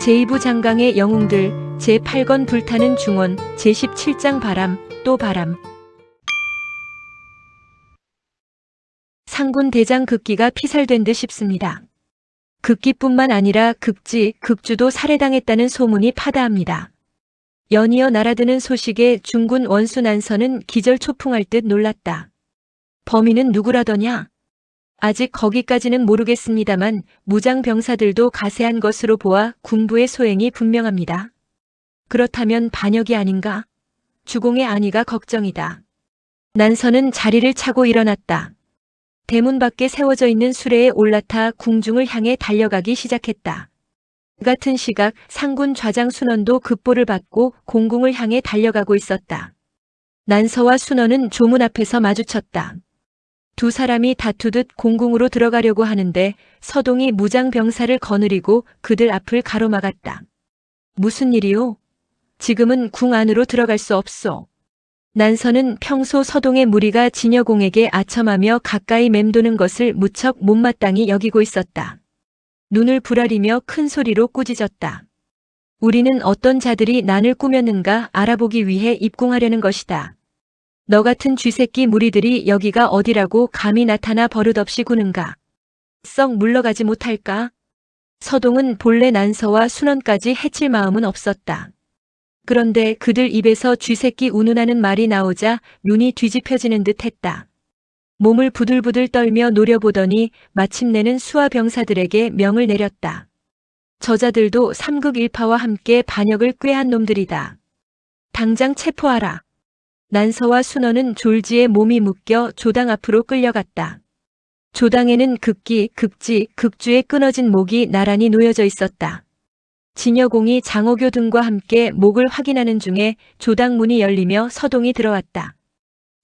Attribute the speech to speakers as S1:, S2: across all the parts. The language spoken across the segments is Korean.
S1: 제2부 장강의 영웅들, 제8권 불타는 중원, 제17장 바람, 또 바람. 상군 대장 극기가 피살된 듯 싶습니다. 극기뿐만 아니라 극지, 극주도 살해당했다는 소문이 파다합니다. 연이어 날아드는 소식에 중군 원수 난선은 기절초풍할 듯 놀랐다. 범인은 누구라더냐? 아직 거기까지는 모르겠습니다만 무장병사들도 가세한 것으로 보아 군부의 소행이 분명합니다. 그렇다면 반역이 아닌가? 주공의 안위가 걱정이다. 난선은 자리를 차고 일어났다. 대문 밖에 세워져 있는 수레에 올라타 궁중을 향해 달려가기 시작했다. 그 같은 시각 상군 좌장 순원도 급보를 받고 공궁을 향해 달려가고 있었다. 난서와 순원은 조문 앞에서 마주쳤다. 두 사람이 다투듯 공궁으로 들어가려고 하는데 서동이 무장병사를 거느리고 그들 앞을 가로막았다. 무슨 일이오? 지금은 궁 안으로 들어갈 수 없소. 난서는 평소 서동의 무리가 진여공에게 아첨하며 가까이 맴도는 것을 무척 못마땅히 여기고 있었다. 눈을 부라리며 큰 소리로 꾸짖었다. 우리는 어떤 자들이 난을 꾸몄는가 알아보기 위해 입궁하려는 것이다. 너 같은 쥐새끼 무리들이 여기가 어디라고 감히 나타나 버릇없이 구는가? 썩 물러가지 못할까? 서동은 본래 난서와 순원까지 해칠 마음은 없었다. 그런데 그들 입에서 쥐새끼 운운하는 말이 나오자 눈이 뒤집혀지는 듯 했다. 몸을 부들부들 떨며 노려보더니 마침내는 수하 병사들에게 명을 내렸다. 저자들도 삼극일파와 함께 반역을 꾀한 놈들이다. 당장 체포하라. 난서와 순원은 졸지에 몸이 묶여 조당 앞으로 끌려갔다. 조당에는 극기, 극지, 극주의 끊어진 목이 나란히 놓여져 있었다. 진여공이 장어교 등과 함께 목을 확인하는 중에 조당 문이 열리며 서동이 들어왔다.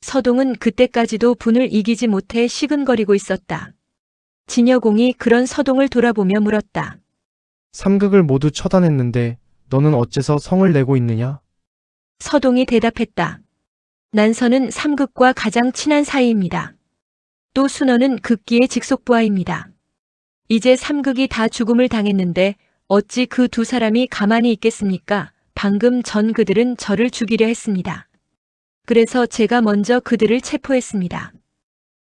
S1: 서동은 그때까지도 분을 이기지 못해 시근거리고 있었다. 진여공이 그런 서동을 돌아보며 물었다.
S2: 삼극을 모두 처단했는데 너는 어째서 성을 내고 있느냐?
S1: 서동이 대답했다. 난서는 삼극과 가장 친한 사이입니다. 또 순원은 극기의 직속부하입니다. 이제 삼극이 다 죽음을 당했는데 어찌 그 두 사람이 가만히 있겠습니까? 방금 전 그들은 저를 죽이려 했습니다. 그래서 제가 먼저 그들을 체포했습니다.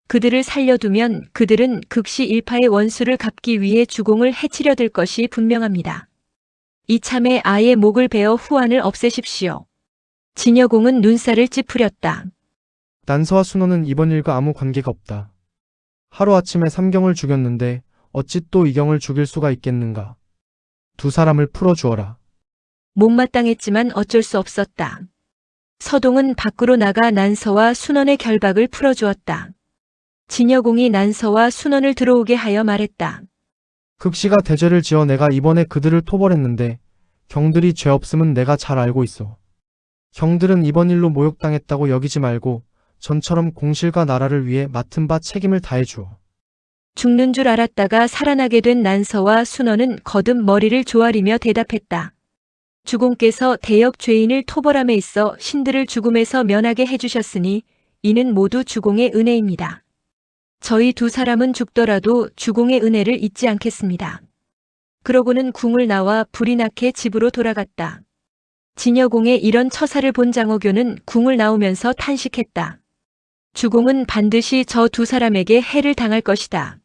S1: 그들을 살려두면 그들은 극시 일파의 원수를 갚기 위해 주공을 해치려 들 것이 분명합니다. 이참에 아예 목을 베어 후환을 없애십시오. 진여공은 눈살을 찌푸렸다.
S2: 난서와 순원은 이번 일과 아무 관계가 없다. 하루아침에 삼경을 죽였는데 어찌 또 이경을 죽일 수가 있겠는가? 두 사람을 풀어주어라.
S1: 못마땅했지만 어쩔 수 없었다. 서동은 밖으로 나가 난서와 순원의 결박을 풀어주었다. 진여공이 난서와 순원을 들어오게 하여 말했다.
S2: 극시가 대죄를 지어 내가 이번에 그들을 토벌했는데 경들이 죄 없음은 내가 잘 알고 있어. 경들은 이번 일로 모욕당했다고 여기지 말고 전처럼 공실과 나라를 위해 맡은 바 책임을 다해주어.
S1: 죽는 줄 알았다가 살아나게 된 난서와 순원은 거듭 머리를 조아리며 대답했다. 주공께서 대역 죄인을 토벌함에 있어 신들을 죽음에서 면하게 해주셨으니 이는 모두 주공의 은혜입니다. 저희 두 사람은 죽더라도 주공의 은혜를 잊지 않겠습니다. 그러고는 궁을 나와 불이 나게 집으로 돌아갔다. 진여공의 이런 처사를 본 장어교는 궁을 나오면서 탄식했다. 주공은 반드시 저 두 사람에게 해를 당할 것이다.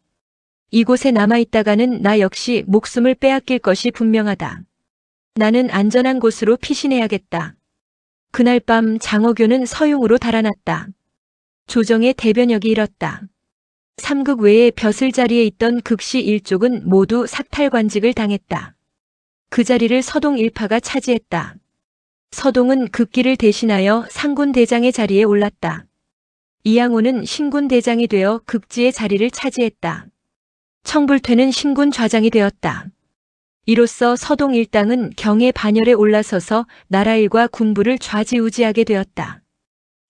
S1: 이곳에 남아있다가는 나 역시 목숨을 빼앗길 것이 분명하다. 나는 안전한 곳으로 피신해야겠다. 그날 밤 장어교는 서용으로 달아났다. 조정의 대변역이 일었다. 삼극 외에 벼슬 자리에 있던 극시 일족은 모두 삭탈관직을 당했다. 그 자리를 서동 일파가 차지했다. 서동은 극기를 대신하여 상군 대장의 자리에 올랐다. 이양호는 신군 대장이 되어 극지의 자리를 차지했다. 청불퇴는 신군 좌장이 되었다. 이로써 서동 일당은 경의 반열에 올라서서 나라일과 군부를 좌지우지하게 되었다.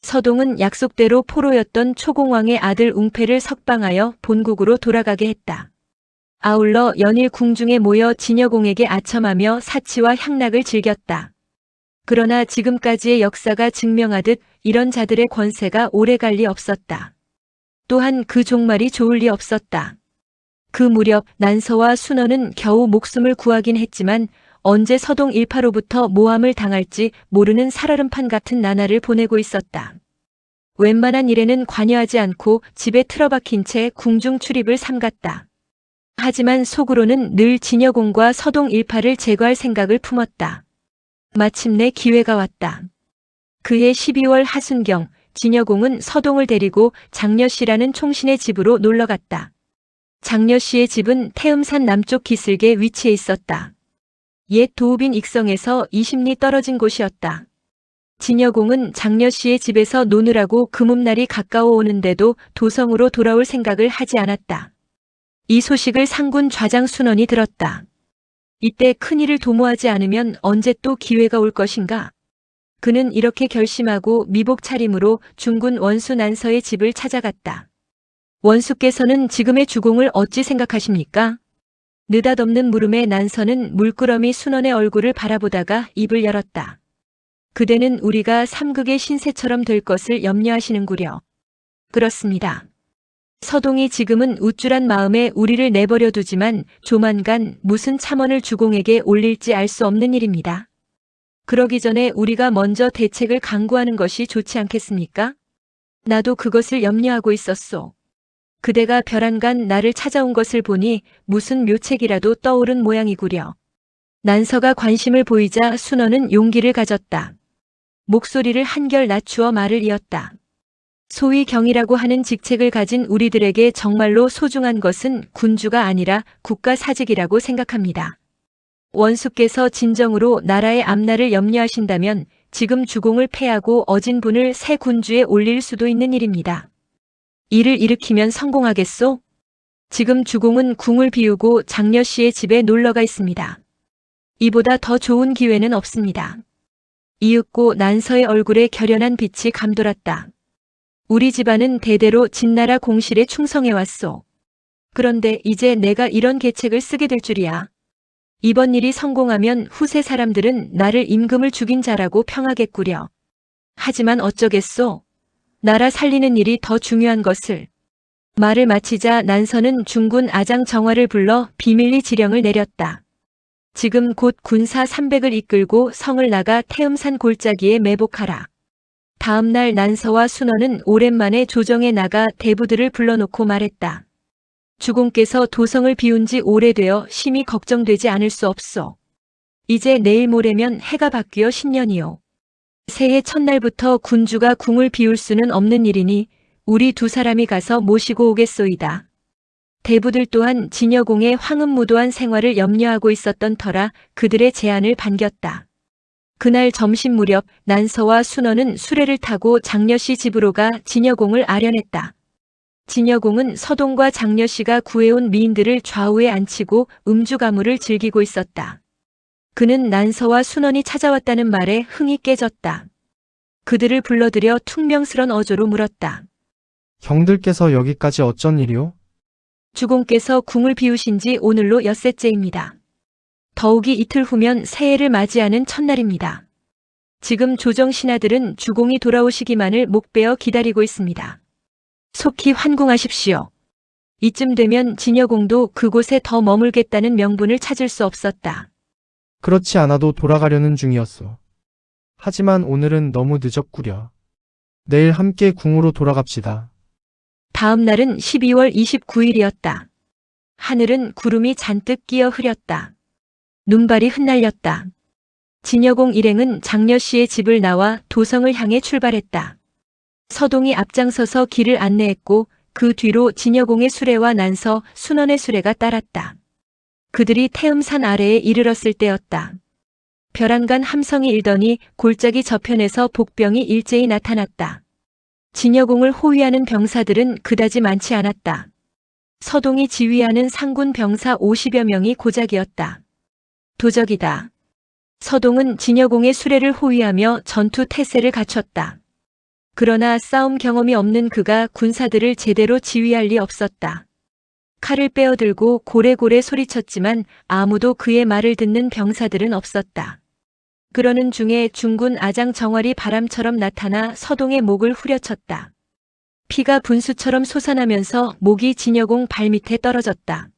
S1: 서동은 약속대로 포로였던 초공왕의 아들 웅패를 석방하여 본국으로 돌아가게 했다. 아울러 연일 궁중에 모여 진여공에게 아첨하며 사치와 향락을 즐겼다. 그러나 지금까지의 역사가 증명하듯 이런 자들의 권세가 오래갈 리 없었다. 또한 그 종말이 좋을 리 없었다. 그 무렵 난서와 순원은 겨우 목숨을 구하긴 했지만 언제 서동 일파로부터 모함을 당할지 모르는 살얼음판 같은 나날을 보내고 있었다. 웬만한 일에는 관여하지 않고 집에 틀어박힌 채 궁중 출입을 삼갔다. 하지만 속으로는 늘 진여공과 서동 일파를 제거할 생각을 품었다. 마침내 기회가 왔다. 그해 12월 하순경, 진여공은 서동을 데리고 장려씨라는 총신의 집으로 놀러갔다. 장려씨의 집은 태음산 남쪽 기슭에 위치해 있었다. 옛 도읍인 익성에서 20리 떨어진 곳이었다. 진여공은 장려씨의 집에서 노느라고 금음날이 가까워 오는데도 도성으로 돌아올 생각을 하지 않았다. 이 소식을 상군 좌장 순원이 들었다. 이때 큰일을 도모하지 않으면 언제 또 기회가 올 것인가? 그는 이렇게 결심하고 미복 차림으로 중군 원수 난서의 집을 찾아갔다. 원수께서는 지금의 주공을 어찌 생각하십니까? 느닷없는 물음에 난서는 물끄러미 순원의 얼굴을 바라보다가 입을 열었다. 그대는 우리가 삼극의 신세처럼 될 것을 염려하시는구려. 그렇습니다. 서동이 지금은 우쭐한 마음에 우리를 내버려 두지만 조만간 무슨 참언을 주공에게 올릴지 알 수 없는 일입니다. 그러기 전에 우리가 먼저 대책을 강구하는 것이 좋지 않겠습니까? 나도 그것을 염려하고 있었소. 그대가 벼랑간 나를 찾아온 것을 보니 무슨 묘책이라도 떠오른 모양이구려. 난서가 관심을 보이자 순원은 용기를 가졌다. 목소리를 한결 낮추어 말을 이었다. 소위 경이라고 하는 직책을 가진 우리들에게 정말로 소중한 것은 군주가 아니라 국가사직이라고 생각합니다. 원수께서 진정으로 나라의 앞날을 염려하신다면 지금 주공을 패하고 어진 분을 새 군주에 올릴 수도 있는 일입니다. 이를 일으키면 성공하겠소? 지금 주공은 궁을 비우고 장려씨의 집에 놀러가 있습니다. 이보다 더 좋은 기회는 없습니다. 이윽고 난서의 얼굴에 결연한 빛이 감돌았다. 우리 집안은 대대로 진나라 공실에 충성해왔소. 그런데 이제 내가 이런 계책을 쓰게 될 줄이야. 이번 일이 성공하면 후세 사람들은 나를 임금을 죽인 자라고 평하겠구려. 하지만 어쩌겠소? 나라 살리는 일이 더 중요한 것을. 말을 마치자 난서는 중군 아장 정화를 불러 비밀리 지령을 내렸다. 지금 곧 군사 300을 이끌고 성을 나가 태음산 골짜기에 매복하라. 다음 날 난서와 순원은 오랜만에 조정에 나가 대부들을 불러놓고 말했다. 주공께서 도성을 비운 지 오래되어 심히 걱정되지 않을 수 없소. 이제 내일 모레면 해가 바뀌어 신년이요. 새해 첫날부터 군주가 궁을 비울 수는 없는 일이니 우리 두 사람이 가서 모시고 오겠소이다. 대부들 또한 진여공의 황음무도한 생활을 염려하고 있었던 터라 그들의 제안을 반겼다. 그날 점심 무렵 난서와 순원은 수레를 타고 장려씨 집으로 가 진여공을 아련했다. 진여공은 서동과 장려씨가 구해온 미인들을 좌우에 앉히고 음주가무를 즐기고 있었다. 그는 난서와 순원이 찾아왔다는 말에 흥이 깨졌다. 그들을 불러들여 퉁명스런 어조로 물었다.
S2: 형들께서 여기까지 어쩐 일이오?
S1: 주공께서 궁을 비우신 지 오늘로 엿새째입니다. 더욱이 이틀 후면 새해를 맞이하는 첫날입니다. 지금 조정 신하들은 주공이 돌아오시기만을 목베어 기다리고 있습니다. 속히 환궁하십시오. 이쯤 되면 진여공도 그곳에 더 머물겠다는 명분을 찾을 수 없었다.
S2: 그렇지 않아도 돌아가려는 중이었어. 하지만 오늘은 너무 늦었구려. 내일 함께 궁으로 돌아갑시다.
S1: 다음 날은 12월 29일이었다. 하늘은 구름이 잔뜩 끼어 흐렸다. 눈발이 흩날렸다. 진여공 일행은 장려씨의 집을 나와 도성을 향해 출발했다. 서동이 앞장서서 길을 안내했고 그 뒤로 진여공의 수레와 난서, 순원의 수레가 따랐다. 그들이 태음산 아래에 이르렀을 때였다. 벼랑간 함성이 일더니 골짜기 저편에서 복병이 일제히 나타났다. 진여공을 호위하는 병사들은 그다지 많지 않았다. 서동이 지휘하는 상군 병사 50여 명이 고작이었다. 도적이다. 서동은 진여공의 수레를 호위하며 전투 태세를 갖췄다. 그러나 싸움 경험이 없는 그가 군사들을 제대로 지휘할 리 없었다. 칼을 빼어들고 고래고래 소리쳤지만 아무도 그의 말을 듣는 병사들은 없었다. 그러는 중에 중군 아장 정활이 바람처럼 나타나 서동의 목을 후려쳤다. 피가 분수처럼 솟아나면서 목이 진여공 발밑에 떨어졌다.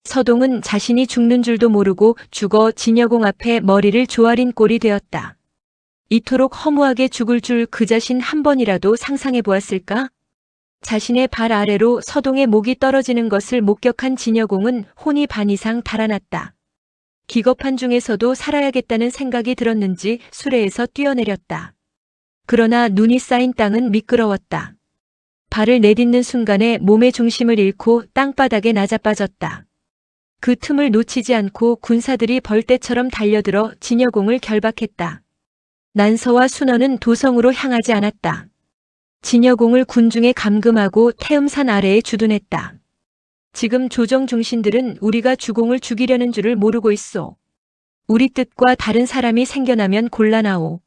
S1: 서동은 자신이 죽는 줄도 모르고 죽어 진여공 앞에 머리를 조아린 꼴이 되었다. 이토록 허무하게 죽을 줄 그 자신 한 번이라도 상상해 보았을까? 자신의 발 아래로 서동의 목이 떨어지는 것을 목격한 진여공은 혼이 반 이상 달아났다. 기겁한 중에서도 살아야겠다는 생각이 들었는지 수레에서 뛰어내렸다. 그러나 눈이 쌓인 땅은 미끄러웠다. 발을 내딛는 순간에 몸의 중심을 잃고 땅바닥에 낮아빠졌다. 그 틈을 놓치지 않고 군사들이 벌떼처럼 달려들어 진여공을 결박했다. 난서와 순원은 도성으로 향하지 않았다. 진여공을 군중에 감금하고 태음산 아래에 주둔했다. 지금 조정 중신들은 우리가 주공을 죽이려는 줄을 모르고 있소. 우리 뜻과 다른 사람이 생겨나면 곤란하오.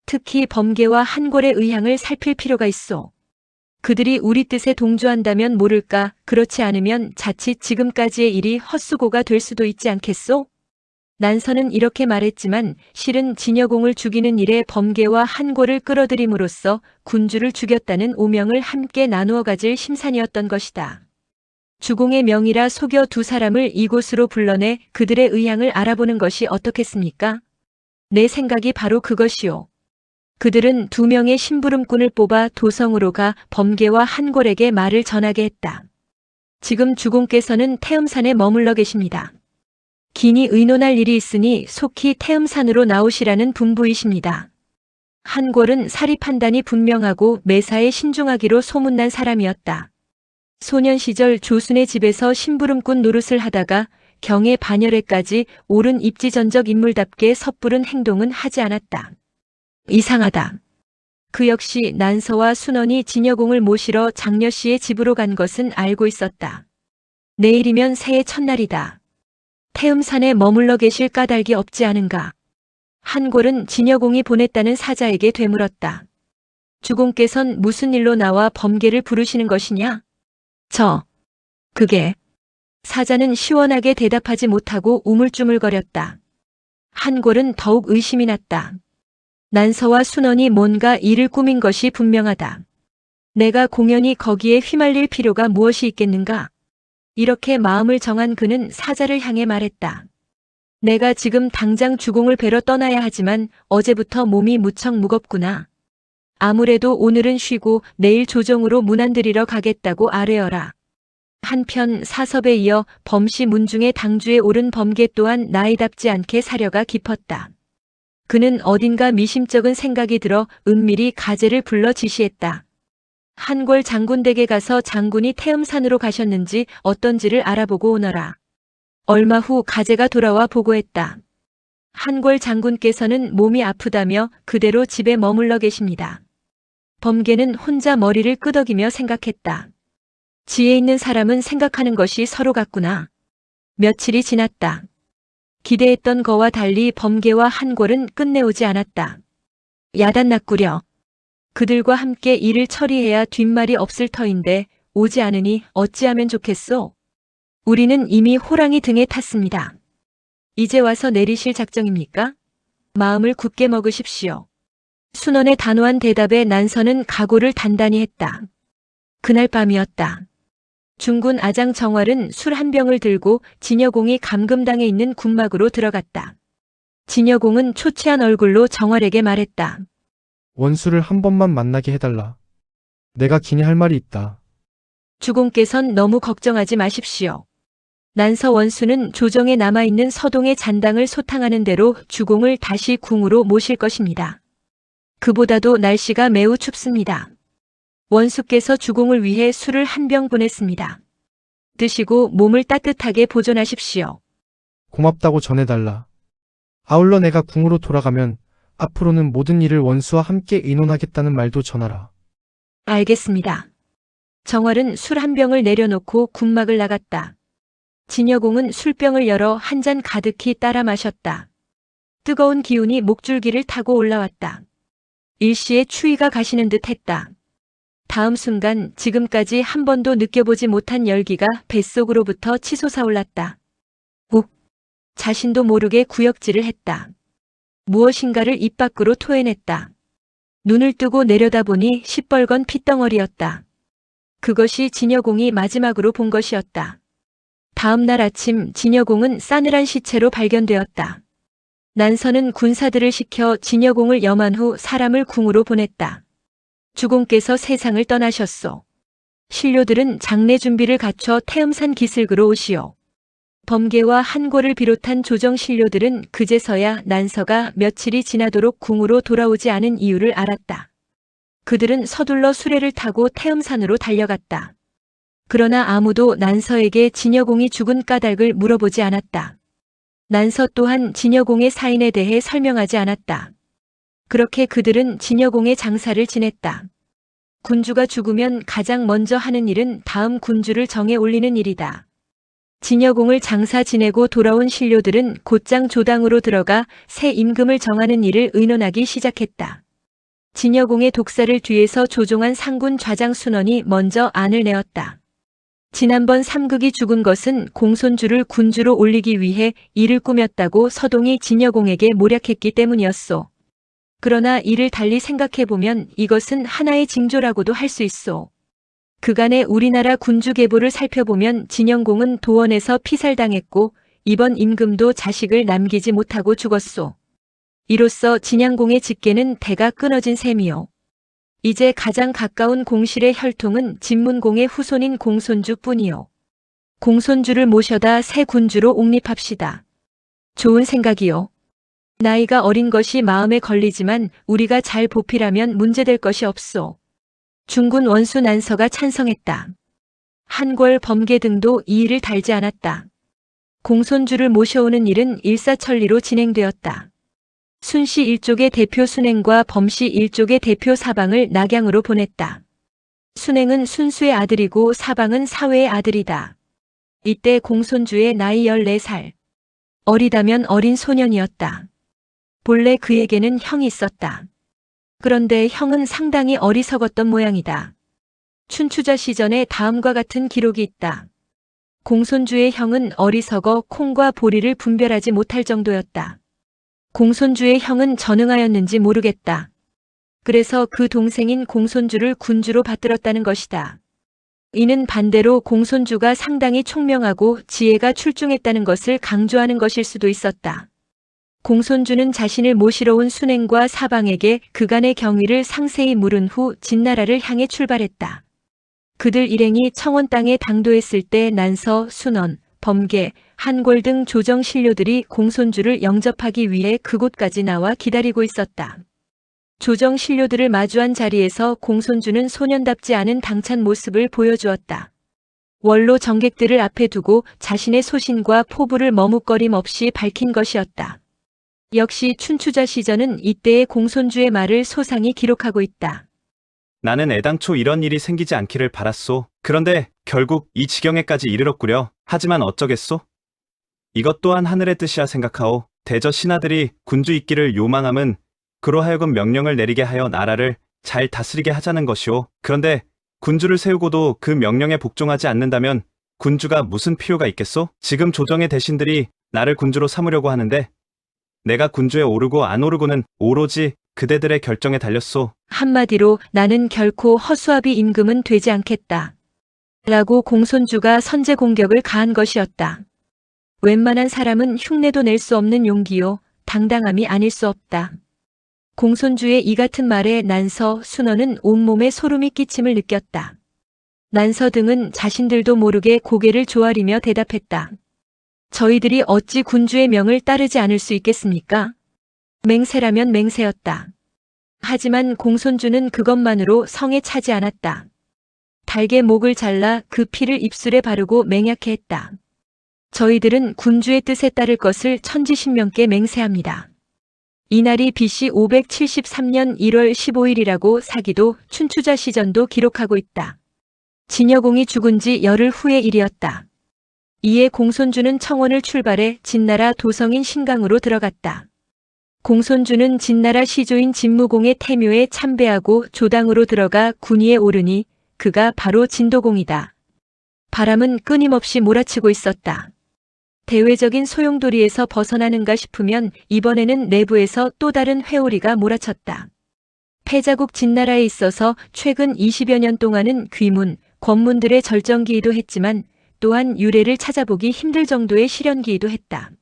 S1: 특히 범계와 한골의 의향을 살필 필요가 있소. 그들이 우리 뜻에 동조한다면 모를까, 그렇지 않으면 자칫 지금까지의 일이 헛수고가 될 수도 있지 않겠소? 난서는 이렇게 말했지만 실은 진여공을 죽이는 일에 범계와 한골을 끌어들임으로써 군주를 죽였다는 오명을 함께 나누어 가질 심산이었던 것이다. 주공의 명이라 속여 두 사람을 이곳으로 불러내 그들의 의향을 알아보는 것이 어떻겠습니까? 내 생각이 바로 그것이오. 그들은 2명의 심부름꾼을 뽑아 도성으로 가 범계와 한골에게 말을 전하게 했다. 지금 주공께서는 태음산에 머물러 계십니다. 긴히 의논할 일이 있으니 속히 태음산으로 나오시라는 분부이십니다. 한골은 사리 판단이 분명하고 매사에 신중하기로 소문난 사람이었다. 소년 시절 조순의 집에서 심부름꾼 노릇을 하다가 경의 반열에까지 오른 입지전적 인물답게 섣부른 행동은 하지 않았다. 이상하다. 그 역시 난서와 순원이 진여공을 모시러 장려씨의 집으로 간 것은 알고 있었다. 내일이면 새해 첫날이다. 태음산에 머물러 계실 까닭이 없지 않은가. 한골은 진여공이 보냈다는 사자에게 되물었다. 주공께선 무슨 일로 나와 범계를 부르시는 것이냐? 그게. 사자는 시원하게 대답하지 못하고 우물쭈물거렸다. 한골은 더욱 의심이 났다. 난서와 순원이 뭔가 일을 꾸민 것이 분명하다. 내가 공연히 거기에 휘말릴 필요가 무엇이 있겠는가? 이렇게 마음을 정한 그는 사자를 향해 말했다. 내가 지금 당장 주공을 뵈러 떠나야 하지만 어제부터 몸이 무척 무겁구나. 아무래도 오늘은 쉬고 내일 조정으로 문안드리러 가겠다고 아뢰어라. 한편 사섭에 이어 범씨 문중의 당주에 오른 범계 또한 나이답지 않게 사려가 깊었다. 그는 어딘가 미심쩍은 생각이 들어 은밀히 가재를 불러 지시했다. 한골 장군 댁에 가서 장군이 태음산으로 가셨는지 어떤지를 알아보고 오너라. 얼마 후 가재가 돌아와 보고했다. 한골 장군께서는 몸이 아프다며 그대로 집에 머물러 계십니다. 범계는 혼자 머리를 끄덕이며 생각했다. 지혜 있는 사람은 생각하는 것이 서로 같구나. 며칠이 지났다. 기대했던 거와 달리 범계와 한골은 끝내오지 않았다. 야단났구려. 그들과 함께 일을 처리해야 뒷말이 없을 터인데 오지 않으니 어찌하면 좋겠소? 우리는 이미 호랑이 등에 탔습니다. 이제 와서 내리실 작정입니까? 마음을 굳게 먹으십시오. 순원의 단호한 대답에 난서는 각오를 단단히 했다. 그날 밤이었다. 중군 아장 정활은 술 한 병을 들고 진여공이 감금당해 있는 군막으로 들어갔다. 진여공은 초췌한 얼굴로 정활에게 말했다.
S2: 원수를 한 번만 만나게 해달라. 내가 긴히 할 말이 있다.
S1: 주공께선 너무 걱정하지 마십시오. 난서 원수는 조정에 남아있는 서동의 잔당을 소탕하는 대로 주공을 다시 궁으로 모실 것입니다. 그보다도 날씨가 매우 춥습니다. 원수께서 주공을 위해 술을 한 병 보냈습니다. 드시고 몸을 따뜻하게 보존하십시오.
S2: 고맙다고 전해달라. 아울러 내가 궁으로 돌아가면 앞으로는 모든 일을 원수와 함께 의논하겠다는 말도 전하라.
S1: 알겠습니다. 정활은 술 한 병을 내려놓고 군막을 나갔다. 진여공은 술병을 열어 한 잔 가득히 따라 마셨다. 뜨거운 기운이 목줄기를 타고 올라왔다. 일시에 추위가 가시는 듯 했다. 다음 순간 지금까지 한 번도 느껴보지 못한 열기가 뱃속으로부터 치솟아올랐다. 욱! 자신도 모르게 구역질을 했다. 무엇인가를 입 밖으로 토해냈다. 눈을 뜨고 내려다보니 시뻘건 핏덩어리였다. 그것이 진여공이 마지막으로 본 것이었다. 다음 날 아침 진여공은 싸늘한 시체로 발견되었다. 난서는 군사들을 시켜 진여공을 염한 후 사람을 궁으로 보냈다. 주공께서 세상을 떠나셨소. 신료들은 장례 준비를 갖춰 태음산 기슭으로 오시오. 범계와 한골을 비롯한 조정 신료들은 그제서야 난서가 며칠이 지나도록 궁으로 돌아오지 않은 이유를 알았다. 그들은 서둘러 수레를 타고 태음산으로 달려갔다. 그러나 아무도 난서에게 진여공이 죽은 까닭을 물어보지 않았다. 난서 또한 진여공의 사인에 대해 설명하지 않았다. 그렇게 그들은 진여공의 장사를 지냈다. 군주가 죽으면 가장 먼저 하는 일은 다음 군주를 정해 올리는 일이다. 진여공을 장사 지내고 돌아온 신료들은 곧장 조당으로 들어가 새 임금을 정하는 일을 의논하기 시작했다. 진여공의 독사를 뒤에서 조종한 상군 좌장 순원이 먼저 안을 내었다. 지난번 삼극이 죽은 것은 공손주를 군주로 올리기 위해 이를 꾸몄다고 서동이 진여공에게 모략했기 때문이었소. 그러나 이를 달리 생각해보면 이것은 하나의 징조라고도 할 수 있소. 그간의 우리나라 군주 계보를 살펴보면 진영공은 도원에서 피살당했고 이번 임금도 자식을 남기지 못하고 죽었소. 이로써 진양공의 직계는 대가 끊어진 셈이요. 이제 가장 가까운 공실의 혈통은 진문공의 후손인 공손주뿐이요. 공손주를 모셔다 새 군주로 옹립합시다. 좋은 생각이요. 나이가 어린 것이 마음에 걸리지만 우리가 잘 보필하면 문제될 것이 없소. 중군 원수 난서가 찬성했다. 한궐 범계 등도 이 일을 달지 않았다. 공손주를 모셔오는 일은 일사천리로 진행되었다. 순씨 일족의 대표 순행과 범씨 일족의 대표 사방을 낙양으로 보냈다. 순행은 순수의 아들이고 사방은 사회의 아들이다. 이때 공손주의 나이 14살. 어리다면 어린 소년이었다. 본래 그에게는 형이 있었다. 그런데 형은 상당히 어리석었던 모양이다. 춘추자 시전에 다음과 같은 기록이 있다. 공손주의 형은 어리석어 콩과 보리를 분별하지 못할 정도였다. 공손주의 형은 전응하였는지 모르겠다. 그래서 그 동생인 공손주를 군주로 받들었다는 것이다. 이는 반대로 공손주가 상당히 총명하고 지혜가 출중했다는 것을 강조하는 것일 수도 있었다. 공손주는 자신을 모시러 온 순행과 사방에게 그간의 경위를 상세히 물은 후 진나라를 향해 출발했다. 그들 일행이 청원 땅에 당도했을 때 난서, 순원, 범계, 한골 등 조정 신료들이 공손주를 영접하기 위해 그곳까지 나와 기다리고 있었다. 조정 신료들을 마주한 자리에서 공손주는 소년답지 않은 당찬 모습을 보여주었다. 원로 정객들을 앞에 두고 자신의 소신과 포부를 머뭇거림 없이 밝힌 것이었다. 역시 춘추자 시전은 이때의 공손주의 말을 소상히 기록하고 있다.
S3: 나는 애당초 이런 일이 생기지 않기를 바랐소. 그런데 결국 이 지경에까지 이르렀구려. 하지만 어쩌겠소? 이것 또한 하늘의 뜻이라 생각하오. 대저 신하들이 군주 있기를 요망함은 그로 하여금 명령을 내리게 하여 나라를 잘 다스리게 하자는 것이오. 그런데 군주를 세우고도 그 명령에 복종하지 않는다면 군주가 무슨 필요가 있겠소? 지금 조정의 대신들이 나를 군주로 삼으려고 하는데 내가 군주에 오르고 안 오르고는 오로지 그대들의 결정에 달렸소.
S1: 한마디로 나는 결코 허수아비 임금은 되지 않겠다. 라고 공손주가 선제 공격을 가한 것이었다. 웬만한 사람은 흉내도 낼 수 없는 용기요, 당당함이 아닐 수 없다. 공손주의 이 같은 말에 난서, 순원은 온몸에 소름이 끼침을 느꼈다. 난서 등은 자신들도 모르게 고개를 조아리며 대답했다. 저희들이 어찌 군주의 명을 따르지 않을 수 있겠습니까? 맹세라면 맹세였다. 하지만 공손주는 그것만으로 성에 차지 않았다. 달게 목을 잘라 그 피를 입술에 바르고 맹약해 했다. 저희들은 군주의 뜻에 따를 것을 천지신명께 맹세합니다. 이날이 BC 573년 1월 15일이라고 사기도 춘추자 시전도 기록하고 있다. 진여공이 죽은 지 열흘 후의 일이었다. 이에 공손주는 청원을 출발해 진나라 도성인 신강으로 들어갔다. 공손주는 진나라 시조인 진무공의 태묘에 참배하고 조당으로 들어가 군위에 오르니 그가 바로 진도공이다. 바람은 끊임없이 몰아치고 있었다. 대외적인 소용돌이에서 벗어나는가 싶으면 이번에는 내부에서 또 다른 회오리가 몰아쳤다. 패자국 진나라에 있어서 최근 20여 년 동안은 귀문, 권문들의 절정기이도 했지만 또한 유래를 찾아보기 힘들 정도의 실현기이도 했다.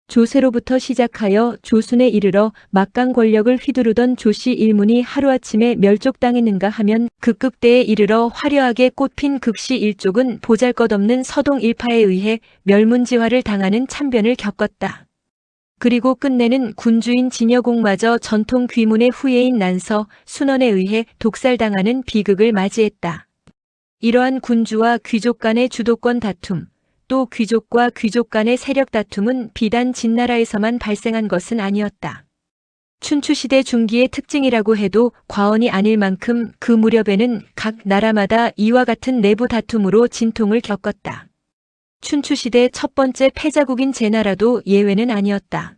S1: 조세로부터 시작하여 조순에 이르러 막강 권력을 휘두르던 조씨 일문이 하루아침에 멸족당했는가 하면 극극대에 이르러 화려하게 꽃핀 극씨 일족은 보잘것없는 서동 일파에 의해 멸문지화를 당하는 참변을 겪었다. 그리고 끝내는 군주인 진여공마저 전통 귀문의 후예인 난서, 순원에 의해 독살당하는 비극을 맞이했다. 이러한 군주와 귀족 간의 주도권 다툼, 또 귀족과 귀족 간의 세력 다툼은 비단 진나라에서만 발생한 것은 아니었다. 춘추시대 중기의 특징이라고 해도 과언이 아닐 만큼 그 무렵에는 각 나라마다 이와 같은 내부 다툼으로 진통을 겪었다. 춘추시대 첫 번째 패자국인 제나라도 예외는 아니었다.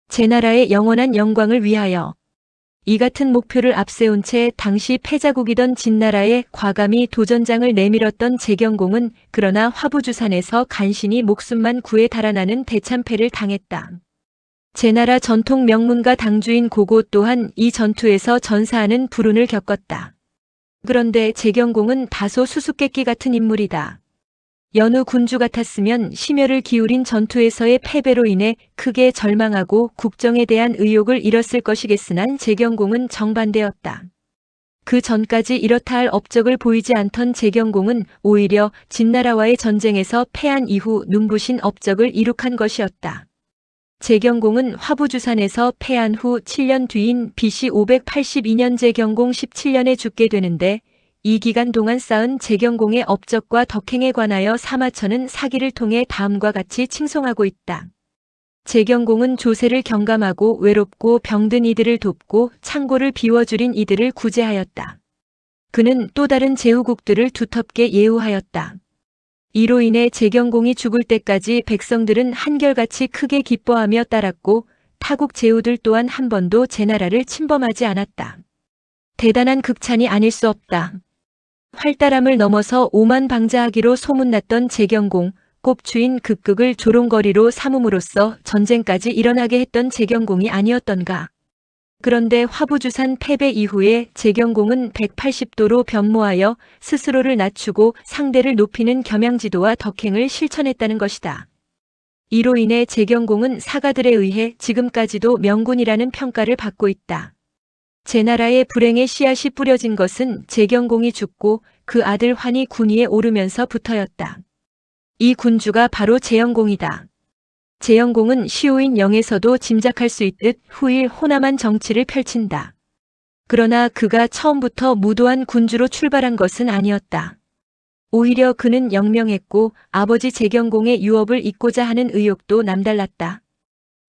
S1: 제나라의 영원한 영광을 위하여 이 같은 목표를 앞세운 채 당시 패자국이던 진나라에 과감히 도전장을 내밀었던 재경공은 그러나 화부주산에서 간신히 목숨만 구해 달아나는 대참패를 당했다. 제나라 전통 명문가 당주인 고고 또한 이 전투에서 전사하는 불운을 겪었다. 그런데 재경공은 다소 수수께끼 같은 인물이다. 여느 군주 같았으면 심혈을 기울인 전투에서의 패배로 인해 크게 절망하고 국정에 대한 의욕을 잃었을 것이겠으나 재경공은 정반대였다. 그 전까지 이렇다 할 업적을 보이지 않던 재경공은 오히려 진나라와의 전쟁에서 패한 이후 눈부신 업적을 이룩한 것이었다. 재경공은 화부주산에서 패한 후 7년 뒤인 BC 582년 재경공 17년에 죽게 되는데 이 기간 동안 쌓은 재경공의 업적과 덕행에 관하여 사마천은 사기를 통해 다음과 같이 칭송하고 있다. 재경공은 조세를 경감하고 외롭고 병든 이들을 돕고 창고를 비워줄인 이들을 구제하였다. 그는 또 다른 제후국들을 두텁게 예우하였다. 이로 인해 재경공이 죽을 때까지 백성들은 한결같이 크게 기뻐하며 따랐고 타국 제후들 또한 한 번도 제나라를 침범하지 않았다. 대단한 극찬이 아닐 수 없다. 활달함을 넘어서 오만방자하기로 소문났던 재경공, 꼽추인 극극을 조롱거리로 삼음으로써 전쟁까지 일어나게 했던 재경공이 아니었던가. 그런데 화부주산 패배 이후에 재경공은 180도로 변모하여 스스로를 낮추고 상대를 높이는 겸양지도와 덕행을 실천했다는 것이다. 이로 인해 재경공은 사가들에 의해 지금까지도 명군이라는 평가를 받고 있다. 제나라의 불행의 씨앗이 뿌려진 것은 재경공이 죽고 그 아들 환이 군위에 오르면서부터였다. 이 군주가 바로 재영공이다. 재영공은 시호인 영에서도 짐작할 수 있듯 후일 호남한 정치를 펼친다. 그러나 그가 처음부터 무도한 군주로 출발한 것은 아니었다. 오히려 그는 영명했고 아버지 재경공의 유업을 잇고자 하는 의욕도 남달랐다.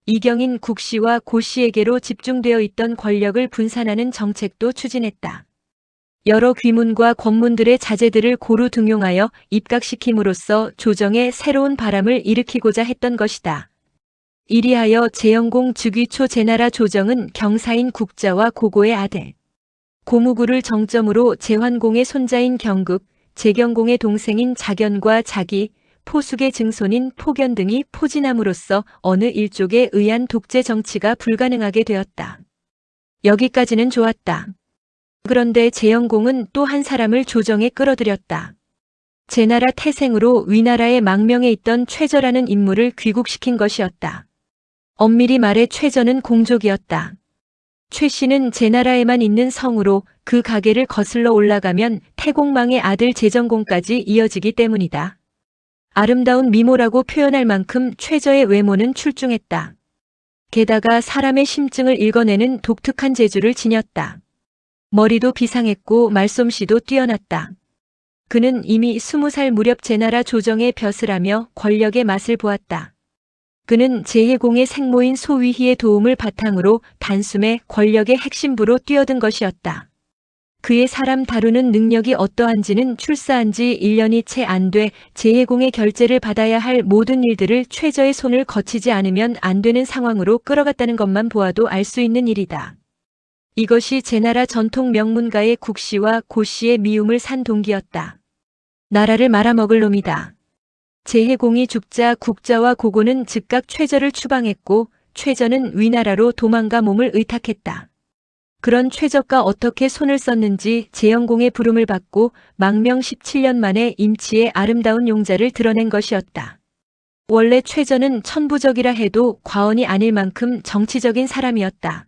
S1: 이경인 국씨와 고씨에게로 집중되어 있던 권력을 분산하는 정책도 추진했다. 여러 귀문과 권문들의 자제들을 고루 등용하여 입각시킴으로써 조정에 새로운 바람을 일으키고자 했던 것이다. 이리하여 재영공 즉위초 제나라 조정은 경사인 국자와 고고의 아들 고무구를 정점으로 재환공의 손자인 경극, 재경공의 동생인 자견과 자기, 포숙의 증손인 포견 등이 포진함으로써 어느 일족에 의한 독재 정치가 불가능하게 되었다. 여기까지는 좋았다. 그런데 재영공은 또 한 사람을 조정에 끌어들였다. 제나라 태생으로 위나라의 망명에 있던 최저라는 인물을 귀국시킨 것이었다. 엄밀히 말해 최저는 공족이었다. 최 씨는 제나라에만 있는 성으로 그 가계를 거슬러 올라가면 태공망의 아들 재정공까지 이어지기 때문이다. 아름다운 미모라고 표현할 만큼 최저의 외모는 출중했다. 게다가 사람의 심증을 읽어내는 독특한 재주를 지녔다. 머리도 비상했고 말솜씨도 뛰어났다. 그는 이미 20살 무렵 제나라 조정의 벼슬 하며 권력의 맛을 보았다. 그는 재해공의 생모인 소위희의 도움을 바탕으로 단숨에 권력의 핵심부로 뛰어든 것이었다. 그의 사람 다루는 능력이 어떠한지는 출사한 지 1년이 채 안 돼 재해공의 결재를 받아야 할 모든 일들을 최저의 손을 거치지 않으면 안 되는 상황으로 끌어갔다는 것만 보아도 알 수 있는 일이다. 이것이 제나라 전통 명문가의 국씨와 고씨의 미움을 산 동기였다. 나라를 말아먹을 놈이다. 재해공이 죽자 국자와 고고는 즉각 최저를 추방했고 최저는 위나라로 도망가 몸을 의탁했다. 그런 최저가 어떻게 손을 썼는지 재영공의 부름을 받고 망명 17년 만에 임치의 아름다운 용자를 드러낸 것이었다. 원래 최저는 천부적이라 해도 과언이 아닐 만큼 정치적인 사람이었다.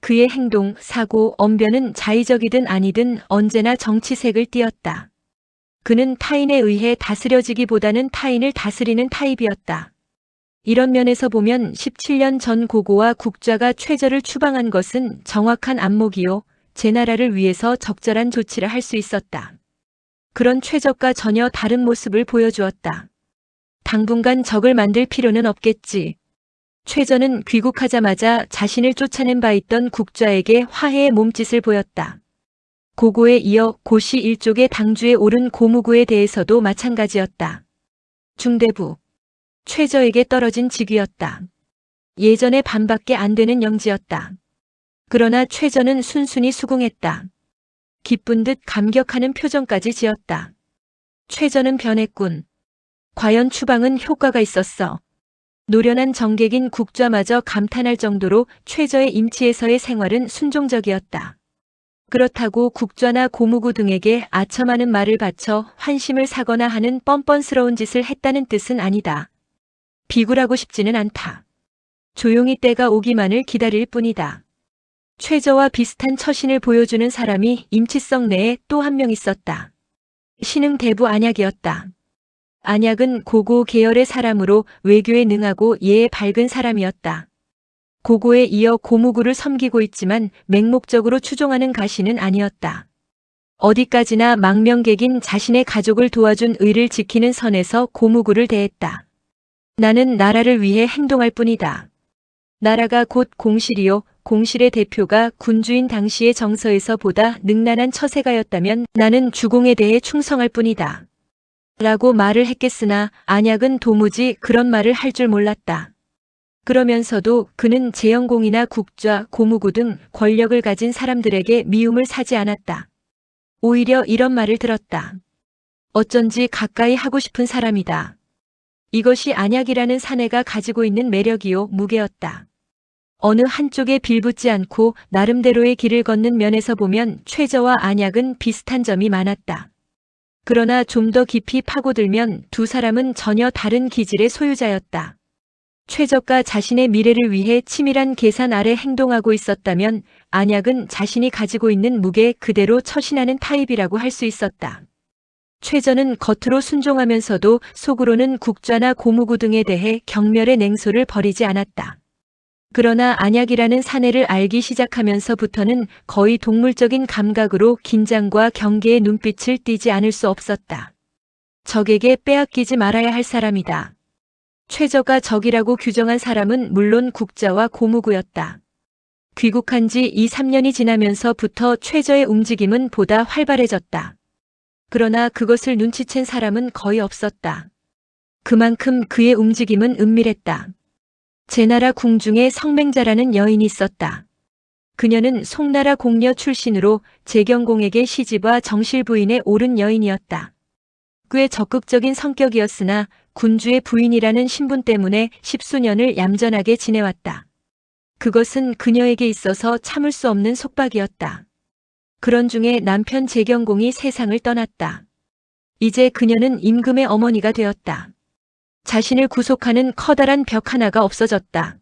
S1: 그의 행동, 사고, 언변은 자의적이든 아니든 언제나 정치색을 띠었다. 그는 타인에 의해 다스려지기보다는 타인을 다스리는 타입이었다. 이런 면에서 보면 17년 전 고고와 국좌가 최저를 추방한 것은 정확한 안목이요, 제 나라를 위해서 적절한 조치를 할 수 있었다. 그런 최저과 전혀 다른 모습을 보여주었다. 당분간 적을 만들 필요는 없겠지. 최저는 귀국하자마자 자신을 쫓아낸 바 있던 국좌에게 화해의 몸짓을 보였다. 고고에 이어 고시 일족의 당주에 오른 고무구에 대해서도 마찬가지였다. 중대부. 최저에게 떨어진 직위였다. 예전에 반밖에 안 되는 영지였다. 그러나 최저는 순순히 수긍했다. 기쁜 듯 감격하는 표정까지 지었다. 최저는 변했군. 과연 추방은 효과가 있었어. 노련한 정객인 국좌마저 감탄할 정도로 최저의 임치에서의 생활은 순종적이었다. 그렇다고 국좌나 고무구 등에게 아첨하는 말을 바쳐 환심을 사거나 하는 뻔뻔스러운 짓을 했다는 뜻은 아니다. 비굴하고 싶지는 않다. 조용히 때가 오기만을 기다릴 뿐이다. 최저와 비슷한 처신을 보여주는 사람이 임치성 내에 또 한 명 있었다. 신흥대부 안약이었다. 안약은 고고 계열의 사람으로 외교에 능하고 예에 밝은 사람이었다. 고고에 이어 고무구를 섬기고 있지만 맹목적으로 추종하는 가시는 아니었다. 어디까지나 망명객인 자신의 가족을 도와준 의를 지키는 선에서 고무구를 대했다. 나는 나라를 위해 행동할 뿐이다. 나라가 곧 공실이요, 공실의 대표가 군주인 당시의 정서에서 보다 능란한 처세가였다면 나는 주공에 대해 충성할 뿐이다. 라고 말을 했겠으나 안약은 도무지 그런 말을 할 줄 몰랐다. 그러면서도 그는 재영공이나 국좌, 고무구 등 권력을 가진 사람들에게 미움을 사지 않았다. 오히려 이런 말을 들었다. 어쩐지 가까이 하고 싶은 사람이다. 이것이 안약이라는 사내가 가지고 있는 매력이요, 무게였다. 어느 한쪽에 빌붙지 않고 나름대로의 길을 걷는 면에서 보면 최저와 안약은 비슷한 점이 많았다. 그러나 좀 더 깊이 파고들면 두 사람은 전혀 다른 기질의 소유자였다. 최저가 자신의 미래를 위해 치밀한 계산 아래 행동하고 있었다면 안약은 자신이 가지고 있는 무게에 그대로 처신하는 타입이라고 할 수 있었다. 최저는 겉으로 순종하면서도 속으로는 국좌나 고무구 등에 대해 경멸의 냉소를 버리지 않았다. 그러나 안약이라는 사내를 알기 시작하면서부터는 거의 동물적인 감각으로 긴장과 경계의 눈빛을 띠지 않을 수 없었다. 적에게 빼앗기지 말아야 할 사람이다. 최저가 적이라고 규정한 사람은 물론 국좌와 고무구였다. 귀국한 지 2, 3년이 지나면서부터 최저의 움직임은 보다 활발해졌다. 그러나 그것을 눈치챈 사람은 거의 없었다. 그만큼 그의 움직임은 은밀했다. 제나라 궁중에 성맹자라는 여인이 있었다. 그녀는 송나라 공녀 출신으로 재경공에게 시집와 정실 부인에 오른 여인이었다. 꽤 적극적인 성격이었으나 군주의 부인이라는 신분 때문에 십수년을 얌전하게 지내왔다. 그것은 그녀에게 있어서 참을 수 없는 속박이었다. 그런 중에 남편 재경공이 세상을 떠났다. 이제 그녀는 임금의 어머니가 되었다. 자신을 구속하는 커다란 벽 하나가 없어졌다.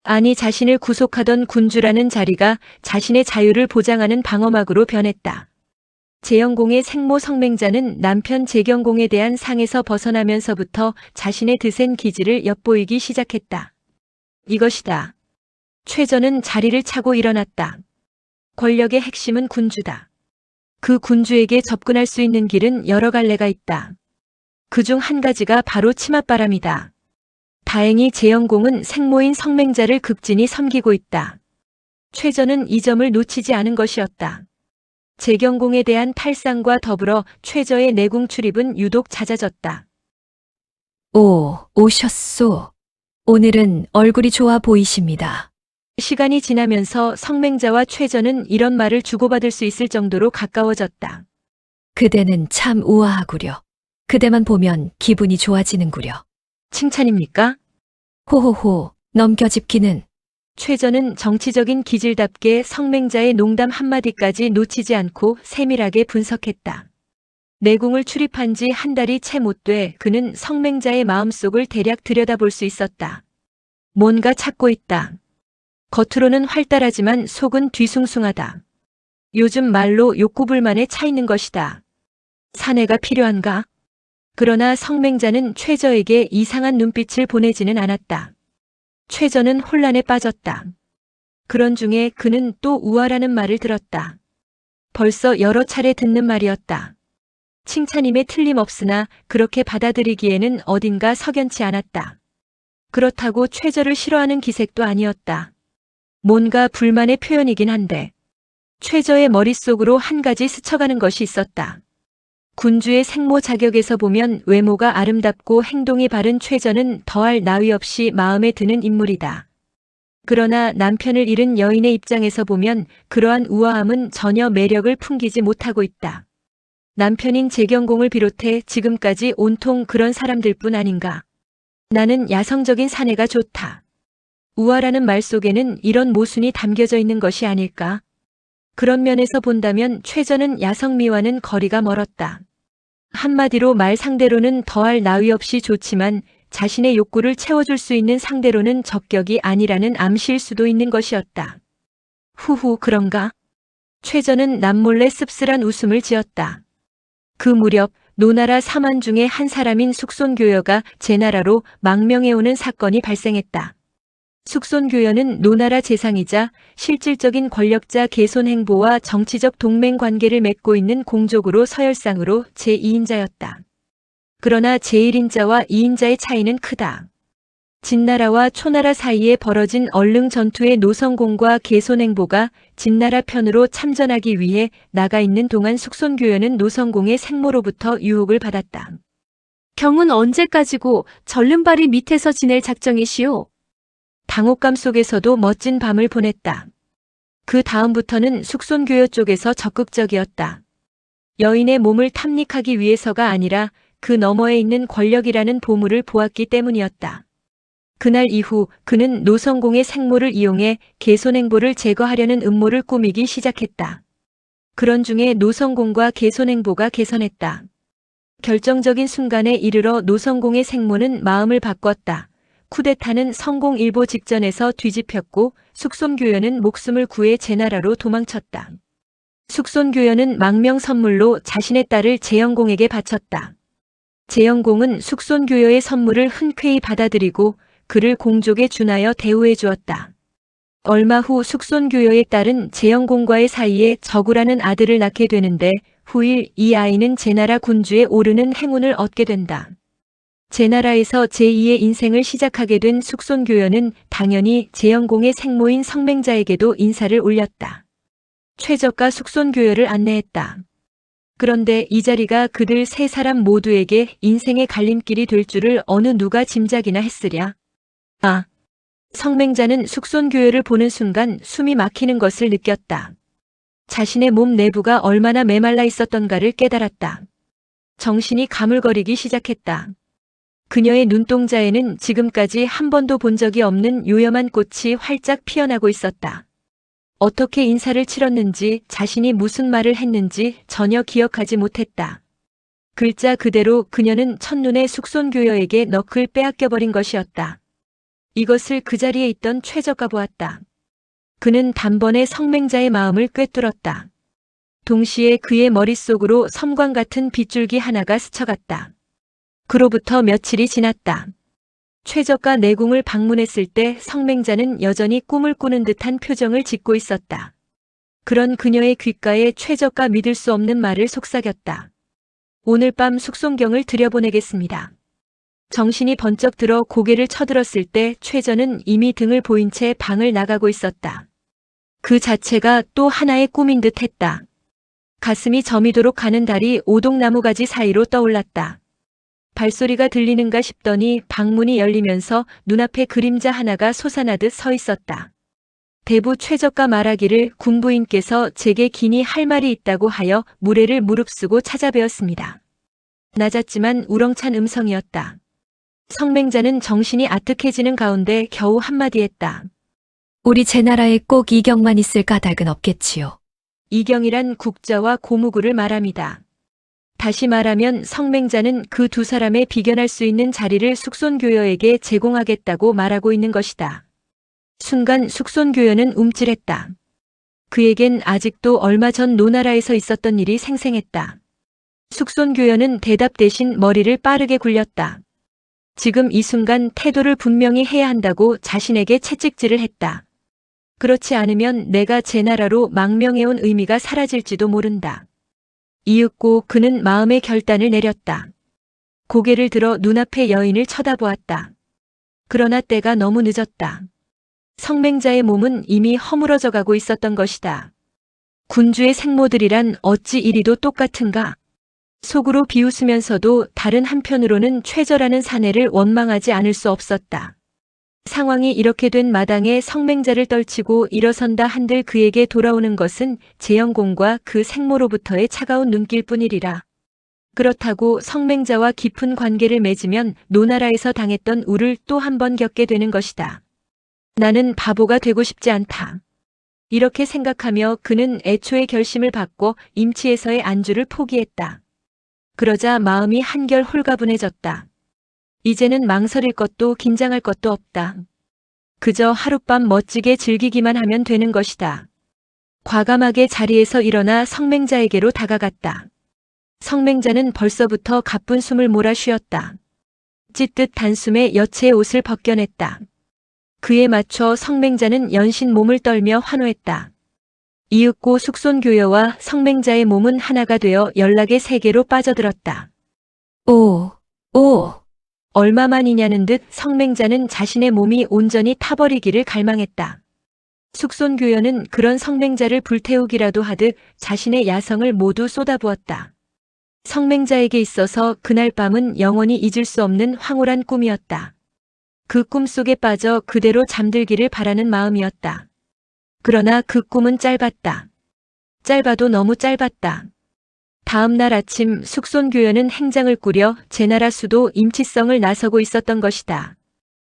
S1: 아니 자신을 구속하던 군주라는 자리가 자신의 자유를 보장하는 방어막으로 변했다. 재영공의 생모 성맹자는 남편 재경공에 대한 상에서 벗어나면서부터 자신의 드센 기질을 엿보이기 시작했다. 이것이다. 최저는 자리를 차고 일어났다. 권력의 핵심은 군주다. 그 군주에게 접근할 수 있는 길은 여러 갈래가 있다. 그중 한 가지가 바로 치맛바람이다. 다행히 재영공은 생모인 성맹자를 극진히 섬기고 있다. 최저는 이 점을 놓치지 않은 것이었다. 재경공에 대한 탈상과 더불어 최저의 내궁 출입은 유독 잦아졌다.
S4: 오, 오셨소. 오늘은 얼굴이 좋아 보이십니다.
S1: 시간이 지나면서 성맹자와 최저는 이런 말을 주고받을 수 있을 정도로 가까워졌다.
S4: 그대는 참 우아하구려. 그대만 보면 기분이 좋아지는구려.
S1: 칭찬입니까?
S4: 호호호, 넘겨짚기는
S1: 최저는 정치적인 기질답게 성맹자의 농담 한마디까지 놓치지 않고 세밀하게 분석했다. 내궁을 출입한 지 한 달이 채 못 돼 그는 성맹자의 마음속을 대략 들여다볼 수 있었다. 뭔가 찾고 있다. 겉으로는 활달하지만 속은 뒤숭숭하다. 요즘 말로 욕구불만에 차 있는 것이다. 사내가 필요한가? 그러나 성맹자는 최저에게 이상한 눈빛을 보내지는 않았다. 최저는 혼란에 빠졌다. 그런 중에 그는 또 우아라는 말을 들었다. 벌써 여러 차례 듣는 말이었다. 칭찬임에 틀림없으나 그렇게 받아들이기에는 어딘가 석연치 않았다. 그렇다고 최저를 싫어하는 기색도 아니었다. 뭔가 불만의 표현이긴 한데 최저의 머릿속으로 한 가지 스쳐가는 것이 있었다. 군주의 생모 자격에서 보면 외모가 아름답고 행동이 바른 최저는 더할 나위 없이 마음에 드는 인물이다. 그러나 남편을 잃은 여인의 입장에서 보면 그러한 우아함은 전혀 매력을 풍기지 못하고 있다. 남편인 재경공을 비롯해 지금까지 온통 그런 사람들뿐 아닌가. 나는 야성적인 사내가 좋다. 우아라는 말 속에는 이런 모순이 담겨져 있는 것이 아닐까? 그런 면에서 본다면 최저는 야성미와는 거리가 멀었다. 한마디로 말 상대로는 더할 나위 없이 좋지만 자신의 욕구를 채워줄 수 있는 상대로는 적격이 아니라는 암시일 수도 있는 것이었다. 후후 그런가? 최저는 남몰래 씁쓸한 웃음을 지었다. 그 무렵 노나라 사만 중에 한 사람인 숙손교여가 제나라로 망명해오는 사건이 발생했다. 숙손교여는 노나라 재상이자 실질적인 권력자 개손행보와 정치적 동맹 관계를 맺고 있는 공족으로 서열상으로 제2인자였다. 그러나 제1인자와 2인자의 차이는 크다. 진나라와 초나라 사이에 벌어진 얼릉 전투의 노성공과 개손행보가 진나라 편으로 참전하기 위해 나가 있는 동안 숙손교여는 노성공의 생모로부터 유혹을 받았다.
S5: 경은 언제까지고 절름발이 밑에서 지낼 작정이시오?
S1: 당혹감 속에서도 멋진 밤을 보냈다. 그 다음부터는 숙손교여 쪽에서 적극적이었다. 여인의 몸을 탐닉하기 위해서가 아니라 그 너머에 있는 권력이라는 보물을 보았기 때문이었다. 그날 이후 그는 노성공의 생모를 이용해 개손행보를 제거하려는 음모를 꾸미기 시작했다. 그런 중에 노성공과 개손행보가 개선했다. 결정적인 순간에 이르러 노성공의 생모는 마음을 바꿨다. 쿠데타는 성공 일보 직전에서 뒤집혔고 숙손교여는 목숨을 구해 제나라로 도망쳤다. 숙손교여는 망명 선물로 자신의 딸을 재영공에게 바쳤다. 재영공은 숙손교여의 선물을 흔쾌히 받아들이고 그를 공족에 준하여 대우해 주었다. 얼마 후 숙손교여의 딸은 재영공과의 사이에 저구라는 아들을 낳게 되는데 후일 이 아이는 제나라 군주에 오르는 행운을 얻게 된다. 제나라에서 제2의 인생을 시작하게 된 숙손교여는 당연히 재영공의 생모인 성맹자에게도 인사를 올렸다. 최적과 숙손교여를 안내했다. 그런데 이 자리가 그들 세 사람 모두에게 인생의 갈림길이 될 줄을 어느 누가 짐작이나 했으랴. 아, 성맹자는 숙손교여를 보는 순간 숨이 막히는 것을 느꼈다. 자신의 몸 내부가 얼마나 메말라 있었던가를 깨달았다. 정신이 가물거리기 시작했다. 그녀의 눈동자에는 지금까지 한 번도 본 적이 없는 요염한 꽃이 활짝 피어나고 있었다. 어떻게 인사를 치렀는지 자신이 무슨 말을 했는지 전혀 기억하지 못했다. 글자 그대로 그녀는 첫눈에 숙손교여에게 넋을 빼앗겨버린 것이었다. 이것을 그 자리에 있던 최저가 보았다. 그는 단번에 성맹자의 마음을 꿰뚫었다. 동시에 그의 머릿속으로 섬광 같은 빗줄기 하나가 스쳐갔다. 그로부터 며칠이 지났다. 최저가 내궁을 방문했을 때 성맹자는 여전히 꿈을 꾸는 듯한 표정을 짓고 있었다. 그런 그녀의 귓가에 최저가 믿을 수 없는 말을 속삭였다. 오늘 밤 숙송경을 들여보내겠습니다. 정신이 번쩍 들어 고개를 쳐들었을 때 최저는 이미 등을 보인 채 방을 나가고 있었다. 그 자체가 또 하나의 꿈인 듯 했다. 가슴이 저미도록 가는 달이 오동나무 가지 사이로 떠올랐다. 발소리가 들리는가 싶더니 방문이 열리면서 눈앞에 그림자 하나가 솟아나듯 서 있었다. 대부 최저가 말하기를 군부인께서 제게 기니 할 말이 있다고 하여 무례를 무릅쓰고 찾아뵈었습니다. 낮았지만 우렁찬 음성이었다. 성맹자는 정신이 아득해지는 가운데 겨우 한마디 했다.
S4: 우리 제 나라에 꼭 이경만 있을 까닭은 없겠지요.
S1: 이경이란 국자와 고무구를 말합니다. 다시 말하면 성맹자는 그 두 사람의 비견할 수 있는 자리를 숙손교여에게 제공하겠다고 말하고 있는 것이다. 순간 숙손교여는 움찔했다. 그에겐 아직도 얼마 전 노나라에서 있었던 일이 생생했다. 숙손교여는 대답 대신 머리를 빠르게 굴렸다. 지금 이 순간 태도를 분명히 해야 한다고 자신에게 채찍질을 했다. 그렇지 않으면 내가 제 나라로 망명해온 의미가 사라질지도 모른다. 이윽고 그는 마음의 결단을 내렸다. 고개를 들어 눈앞의 여인을 쳐다보았다. 그러나 때가 너무 늦었다. 성맹자의 몸은 이미 허물어져 가고 있었던 것이다. 군주의 생모들이란 어찌 이리도 똑같은가? 속으로 비웃으면서도 다른 한편으로는 최저라는 사내를 원망하지 않을 수 없었다. 상황이 이렇게 된 마당에 성맹자를 떨치고 일어선다 한들 그에게 돌아오는 것은 재영공과 그 생모로부터의 차가운 눈길뿐이리라. 그렇다고 성맹자와 깊은 관계를 맺으면 노나라에서 당했던 우를 또 한 번 겪게 되는 것이다. 나는 바보가 되고 싶지 않다. 이렇게 생각하며 그는 애초의 결심을 바꿔 임치에서의 안주를 포기했다. 그러자 마음이 한결 홀가분해졌다. 이제는 망설일 것도 긴장할 것도 없다. 그저 하룻밤 멋지게 즐기기만 하면 되는 것이다. 과감하게 자리에서 일어나 성맹자에게로 다가갔다. 성맹자는 벌써부터 가쁜 숨을 몰아 쉬었다. 찢듯 단숨에 여체의 옷을 벗겨냈다. 그에 맞춰 성맹자는 연신 몸을 떨며 환호했다. 이윽고 숙손교여와 성맹자의 몸은 하나가 되어 연락의 세계로 빠져들었다.
S4: 오.
S1: 얼마만이냐는 듯 성맹자는 자신의 몸이 온전히 타버리기를 갈망했다. 숙손교여는 그런 성맹자를 불태우기라도 하듯 자신의 야성을 모두 쏟아부었다. 성맹자에게 있어서 그날 밤은 영원히 잊을 수 없는 황홀한 꿈이었다. 그 꿈 속에 빠져 그대로 잠들기를 바라는 마음이었다. 그러나 그 꿈은 짧았다. 짧아도 너무 짧았다. 다음 날 아침 숙손교여는 행장을 꾸려 제나라 수도 임치성을 나서고 있었던 것이다.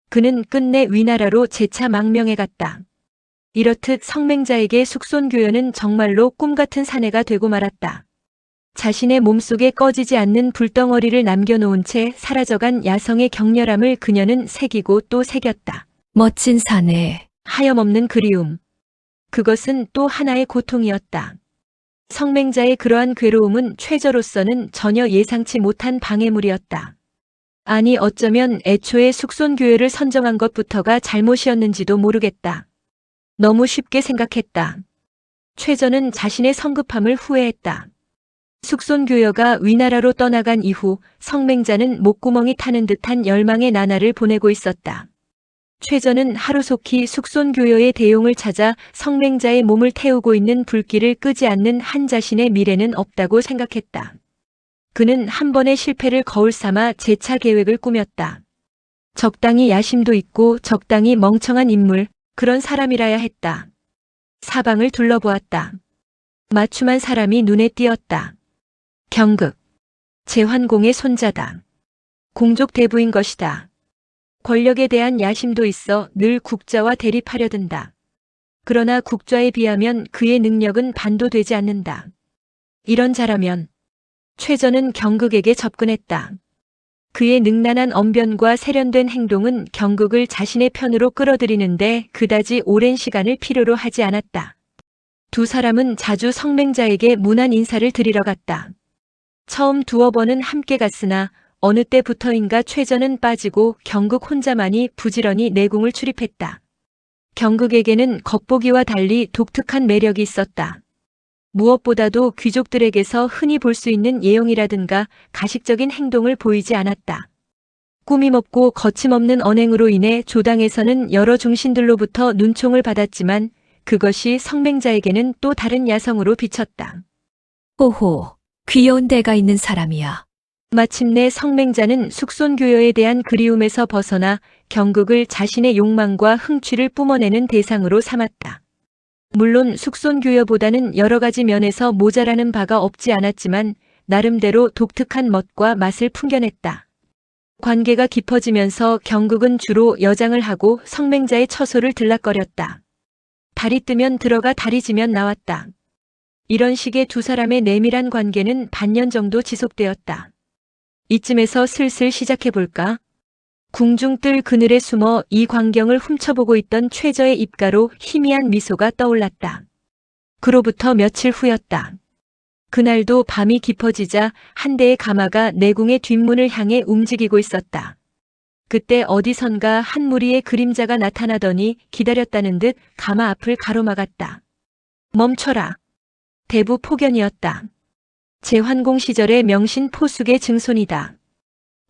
S1: 그는 끝내 위나라로 재차 망명해 갔다. 이렇듯 성맹자에게 숙손교여는 정말로 꿈같은 사내가 되고 말았다. 자신의 몸속에 꺼지지 않는 불덩어리를 남겨놓은 채 사라져간 야성의 격렬함을 그녀는 새기고 또 새겼다.
S4: 멋진 사내.
S1: 하염없는 그리움. 그것은 또 하나의 고통이었다. 성맹자의 그러한 괴로움은 최저로서는 전혀 예상치 못한 방해물이었다. 아니 어쩌면 애초에 숙손교여를 선정한 것부터가 잘못이었는지도 모르겠다. 너무 쉽게 생각했다. 최저는 자신의 성급함을 후회했다. 숙손교여가 위나라로 떠나간 이후 성맹자는 목구멍이 타는 듯한 열망의 나날을 보내고 있었다. 최저는 하루속히 숙손교여의 대용을 찾아 성맹자의 몸을 태우고 있는 불길을 끄지 않는 한 자신의 미래는 없다고 생각했다. 그는 한 번의 실패를 거울 삼아 재차 계획을 꾸몄다. 적당히 야심도 있고 적당히 멍청한 인물, 그런 사람이라야 했다. 사방을 둘러보았다. 맞춤한 사람이 눈에 띄었다. 경극. 제환공의 손자다. 공족 대부인 것이다. 권력에 대한 야심도 있어 늘 국자와 대립하려 든다. 그러나 국자에 비하면 그의 능력은 반도 되지 않는다. 이런 자라면 최저는 경극에게 접근했다. 그의 능란한 언변과 세련된 행동은 경극을 자신의 편으로 끌어들이는데 그다지 오랜 시간을 필요로 하지 않았다. 두 사람은 자주 성맹자에게 문안 인사를 드리러 갔다. 처음 두어 번은 함께 갔으나 어느 때부터인가 최저는 빠지고 경극 혼자만이 부지런히 내궁을 출입했다. 경극에게는 겉보기와 달리 독특한 매력이 있었다. 무엇보다도 귀족들에게서 흔히 볼 수 있는 예용이라든가 가식적인 행동을 보이지 않았다. 꾸밈없고 거침없는 언행으로 인해 조당에서는 여러 중신들로부터 눈총을 받았지만 그것이 성맹자에게는 또 다른 야성으로 비쳤다.
S4: 호호. 귀여운 데가 있는 사람이야.
S1: 마침내 성맹자는 숙손교여에 대한 그리움에서 벗어나 경극을 자신의 욕망과 흥취를 뿜어내는 대상으로 삼았다. 물론 숙손교여보다는 여러 가지 면에서 모자라는 바가 없지 않았지만 나름대로 독특한 멋과 맛을 풍겨냈다. 관계가 깊어지면서 경극은 주로 여장을 하고 성맹자의 처소를 들락거렸다. 달이 뜨면 들어가 달이 지면 나왔다. 이런 식의 두 사람의 내밀한 관계는 반년 정도 지속되었다. 이쯤에서 슬슬 시작해볼까? 궁중 뜰 그늘에 숨어 이 광경을 훔쳐보고 있던 최저의 입가로 희미한 미소가 떠올랐다. 그로부터 며칠 후였다. 그날도 밤이 깊어지자 한 대의 가마가 내궁의 뒷문을 향해 움직이고 있었다. 그때 어디선가 한 무리의 그림자가 나타나더니 기다렸다는 듯 가마 앞을 가로막았다. 멈춰라. 대부 폭연이었다. 제환공 시절의 명신 포숙의 증손이다.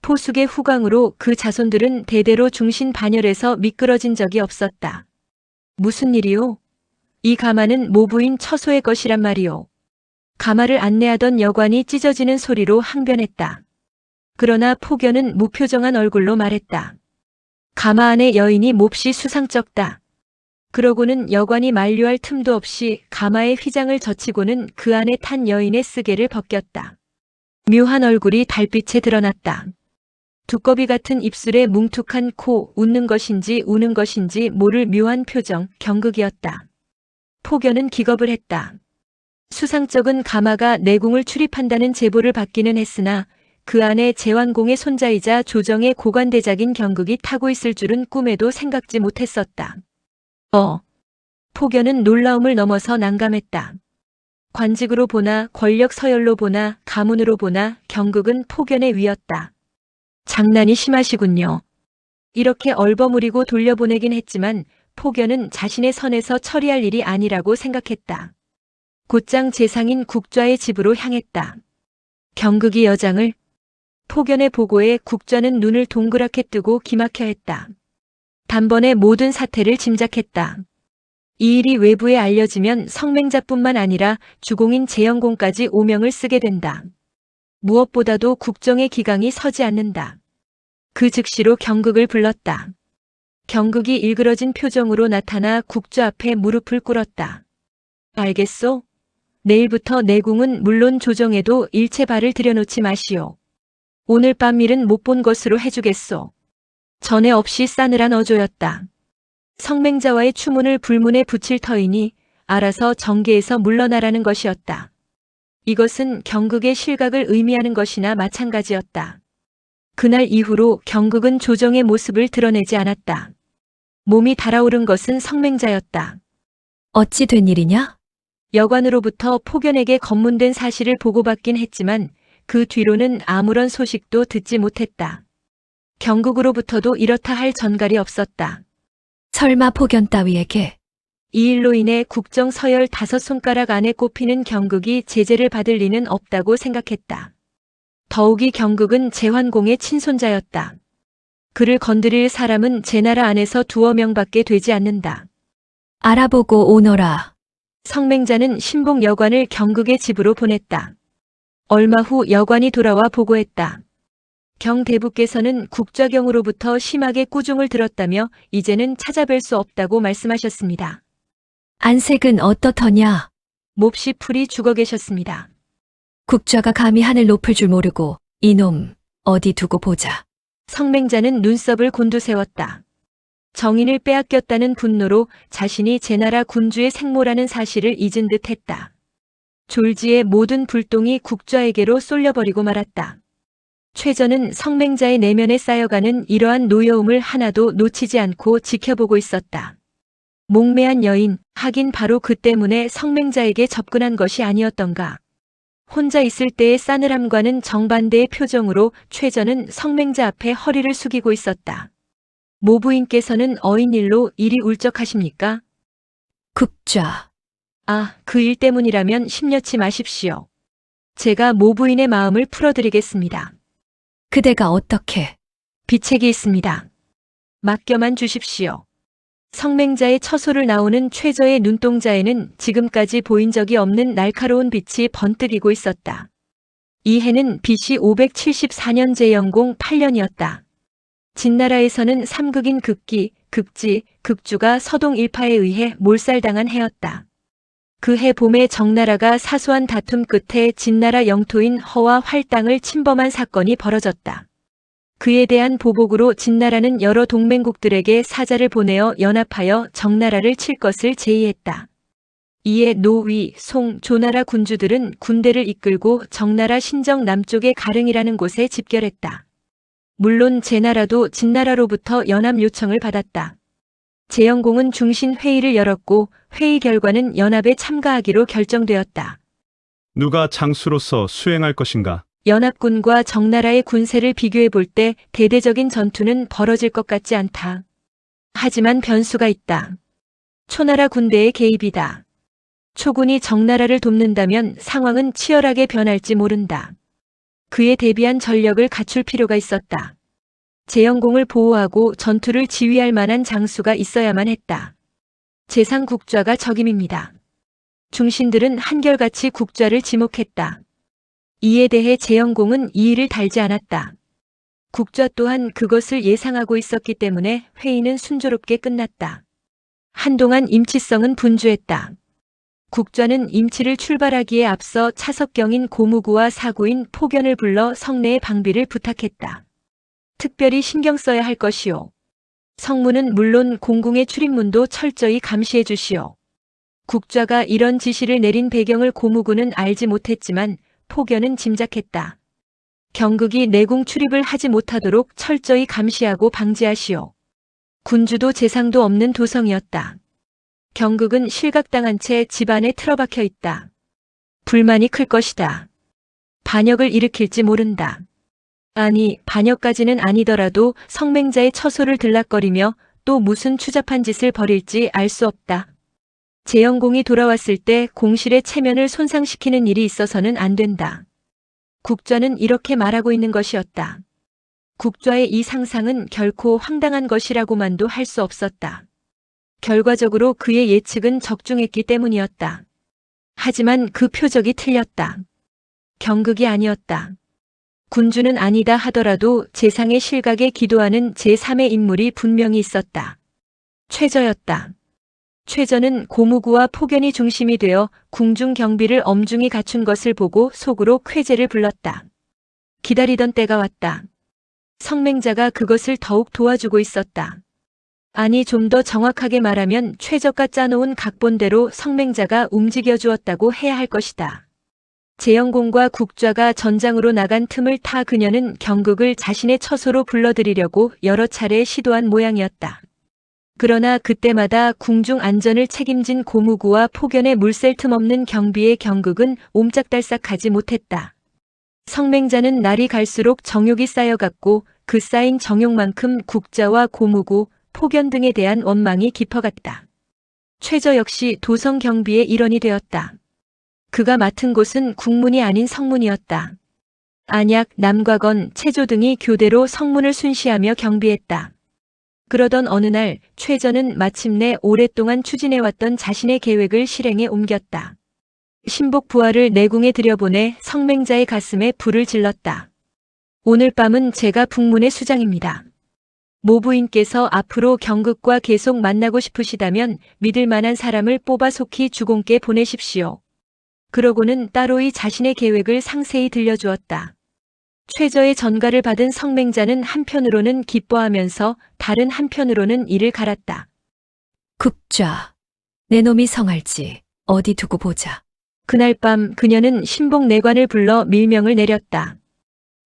S1: 포숙의 후광으로 그 자손들은 대대로 중신 반열에서 미끄러진 적이 없었다. 무슨 일이오? 이 가마는 모부인 처소의 것이란 말이오. 가마를 안내하던 여관이 찢어지는 소리로 항변했다. 그러나 폭연은 무표정한 얼굴로 말했다. 가마 안의 여인이 몹시 수상쩍다. 그러고는 여관이 만류할 틈도 없이 가마의 휘장을 젖히고는 그 안에 탄 여인의 쓰개를 벗겼다. 묘한 얼굴이 달빛에 드러났다. 두꺼비 같은 입술에 뭉툭한 코, 웃는 것인지 우는 것인지 모를 묘한 표정, 경극이었다. 폭연은 기겁을 했다. 수상쩍은 가마가 내궁을 출입한다는 제보를 받기는 했으나 그 안에 제환공의 손자이자 조정의 고관대작인 경극이 타고 있을 줄은 꿈에도 생각지 못했었다. 폭연은 놀라움을 넘어서 난감했다. 관직으로 보나 권력 서열로 보나 가문으로 보나 경극은 폭연의 위였다. 장난이 심하시군요. 이렇게 얼버무리고 돌려보내긴 했지만 폭연은 자신의 선에서 처리할 일이 아니라고 생각했다. 곧장 재상인 국좌의 집으로 향했다. 경극이 여장을? 폭연의 보고에 국좌는 눈을 동그랗게 뜨고 기막혀 했다. 단번에 모든 사태를 짐작했다. 이 일이 외부에 알려지면 성맹자뿐만 아니라 주공인 재영공까지 오명을 쓰게 된다. 무엇보다도 국정의 기강이 서지 않는다. 그 즉시로 경극을 불렀다. 경극이 일그러진 표정으로 나타나 국좌 앞에 무릎을 꿇었다. 알겠소? 내일부터 내궁은 물론 조정에도 일체 발을 들여놓지 마시오. 오늘 밤 일은 못 본 것으로 해주겠소. 전에 없이 싸늘한 어조였다. 성맹자와의 추문을 불문에 붙일 터이니 알아서 정계에서 물러나라는 것이었다. 이것은 경극의 실각을 의미하는 것이나 마찬가지였다. 그날 이후로 경극은 조정의 모습을 드러내지 않았다. 몸이 달아오른 것은 성맹자였다.
S4: 어찌 된 일이냐?
S1: 여관으로부터 폭연에게 검문된 사실을 보고받긴 했지만 그 뒤로는 아무런 소식도 듣지 못했다. 경극으로부터도 이렇다 할 전갈이 없었다.
S4: 설마 폭연 따위에게
S1: 이 일로 인해 국정 서열 5손가락 안에 꼽히는 경극이 제재를 받을 리는 없다고 생각했다. 더욱이 경극은 제환공의 친손자였다. 그를 건드릴 사람은 제 나라 안에서 두어 명밖에 되지 않는다.
S4: 알아보고 오너라.
S1: 성맹자는 신봉 여관을 경극의 집으로 보냈다. 얼마 후 여관이 돌아와 보고했다. 경대부께서는 국좌경으로부터 심하게 꾸중을 들었다며 이제는 찾아뵐 수 없다고 말씀하셨습니다.
S4: 안색은 어떻더냐?
S1: 몹시 풀이 죽어 계셨습니다.
S4: 국좌가 감히 하늘 높을 줄 모르고 이놈 어디 두고 보자.
S1: 성맹자는 눈썹을 곤두세웠다. 정인을 빼앗겼다는 분노로 자신이 제나라 군주의 생모라는 사실을 잊은 듯 했다. 졸지에 모든 불똥이 국좌에게로 쏠려버리고 말았다. 최저는 성맹자의 내면에 쌓여가는 이러한 노여움을 하나도 놓치지 않고 지켜보고 있었다. 목매한 여인, 하긴 바로 그 때문에 성맹자에게 접근한 것이 아니었던가. 혼자 있을 때의 싸늘함과는 정반대의 표정으로 최저는 성맹자 앞에 허리를 숙이고 있었다. 모부인께서는 어인일로 이리 울적하십니까?
S4: 국좌.
S1: 아, 그 일 때문이라면 심려치 마십시오. 제가 모부인의 마음을 풀어드리겠습니다.
S4: 그대가 어떻게?
S1: 비책이 있습니다. 맡겨만 주십시오. 성맹자의 처소를 나오는 최저의 눈동자에는 지금까지 보인 적이 없는 날카로운 빛이 번뜩이고 있었다. 이 해는 BC 574년 제영공 8년이었다. 진나라에서는 삼극인 극기, 극지, 극주가 서동 일파에 의해 몰살당한 해였다. 그 해 봄에 정나라가 사소한 다툼 끝에 진나라 영토인 허와 활 땅을 침범한 사건이 벌어졌다. 그에 대한 보복으로 진나라는 여러 동맹국들에게 사자를 보내어 연합하여 정나라를 칠 것을 제의했다. 이에 노위, 송, 조나라 군주들은 군대를 이끌고 정나라 신정 남쪽의 가릉이라는 곳에 집결했다. 물론 제나라도 진나라로부터 연합 요청을 받았다. 제영공은 중신 회의를 열었고 회의 결과는 연합에 참가하기로 결정되었다.
S3: 누가 장수로서 수행할 것인가?
S1: 연합군과 정나라의 군세를 비교해 볼 때 대대적인 전투는 벌어질 것 같지 않다. 하지만 변수가 있다. 초나라 군대의 개입이다. 초군이 정나라를 돕는다면 상황은 치열하게 변할지 모른다. 그에 대비한 전력을 갖출 필요가 있었다. 제영공을 보호하고 전투를 지휘할 만한 장수가 있어야만 했다. 재상 국좌가 적임입니다. 중신들은 한결같이 국좌를 지목했다. 이에 대해 제영공은 이의를 달지 않았다. 국좌 또한 그것을 예상하고 있었기 때문에 회의는 순조롭게 끝났다. 한동안 임치성은 분주했다. 국좌는 임치를 출발하기에 앞서 차석경인 고무구와 사구인 포견을 불러 성내의 방비를 부탁했다. 특별히 신경 써야 할 것이요. 성문은 물론 공궁의 출입문도 철저히 감시해 주시오. 국좌가 이런 지시를 내린 배경을 고무구는 알지 못했지만 포견은 짐작했다. 경극이 내궁 출입을 하지 못하도록 철저히 감시하고 방지하시오. 군주도 재상도 없는 도성이었다. 경극은 실각당한 채 집안에 틀어박혀 있다. 불만이 클 것이다. 반역을 일으킬지 모른다. 아니, 반역까지는 아니더라도 성맹자의 처소를 들락거리며 또 무슨 추잡한 짓을 벌일지 알 수 없다. 제영공이 돌아왔을 때 공실의 체면을 손상시키는 일이 있어서는 안 된다. 국좌는 이렇게 말하고 있는 것이었다. 국좌의 이 상상은 결코 황당한 것이라고만도 할 수 없었다. 결과적으로 그의 예측은 적중했기 때문이었다. 하지만 그 표적이 틀렸다. 경극이 아니었다. 군주는 아니다 하더라도 재상의 실각에 기도하는 제3의 인물이 분명히 있었다. 최저였다. 최저는 고무구와 포견이 중심이 되어 궁중 경비를 엄중히 갖춘 것을 보고 속으로 쾌재를 불렀다. 기다리던 때가 왔다. 성맹자가 그것을 더욱 도와주고 있었다. 아니, 좀 더 정확하게 말하면 최저가 짜놓은 각본대로 성맹자가 움직여 주었다고 해야 할 것이다. 제영공과 국좌가 전장으로 나간 틈을 타 그녀는 경극을 자신의 처소로 불러들이려고 여러 차례 시도한 모양이었다. 그러나 그때마다 궁중 안전을 책임진 고무구와 포견의 물샐 틈 없는 경비의 경극은 옴짝달싹하지 못했다. 성맹자는 날이 갈수록 정욕이 쌓여갔고 그 쌓인 정욕만큼 국자와 고무구, 포견 등에 대한 원망이 깊어갔다. 최저 역시 도성 경비의 일원이 되었다. 그가 맡은 곳은 국문이 아닌 성문이었다. 안약, 남과건, 체조 등이 교대로 성문을 순시하며 경비했다. 그러던 어느 날 최저는 마침내 오랫동안 추진해왔던 자신의 계획을 실행에 옮겼다. 신복 부하를 내궁에 들여보내 성맹자의 가슴에 불을 질렀다. 오늘 밤은 제가 북문의 수장입니다. 모부인께서 앞으로 경극과 계속 만나고 싶으시다면 믿을 만한 사람을 뽑아 속히 주공께 보내십시오. 그러고는 따로이 자신의 계획을 상세히 들려주었다. 최저의 전가를 받은 성맹자는 한편으로는 기뻐하면서 다른 한편으로는 이를 갈았다.
S4: 국좌, 내 놈이 성할지 어디 두고 보자.
S1: 그날 밤 그녀는 신복 내관을 불러 밀명을 내렸다.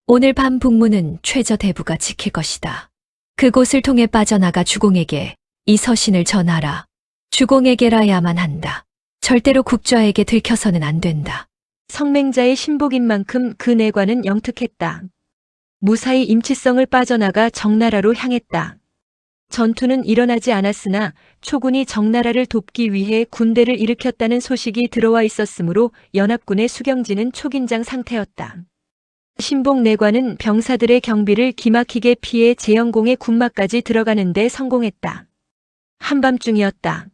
S4: 오늘 밤 북문은 최저 대부가 지킬 것이다. 그곳을 통해 빠져나가 주공에게 이 서신을 전하라. 주공에게라야만 한다. 절대로 국좌에게 들켜서는 안 된다.
S1: 성맹자의 신복인 만큼 그 내관은 영특했다. 무사히 임치성을 빠져나가 정나라로 향했다. 전투는 일어나지 않았으나 초군이 정나라를 돕기 위해 군대를 일으켰다는 소식이 들어와 있었으므로 연합군의 수경지는 초긴장 상태였다. 신복 내관은 병사들의 경비를 기막히게 피해 제영공의 군마까지 들어가는 데 성공했다. 한밤중이었다.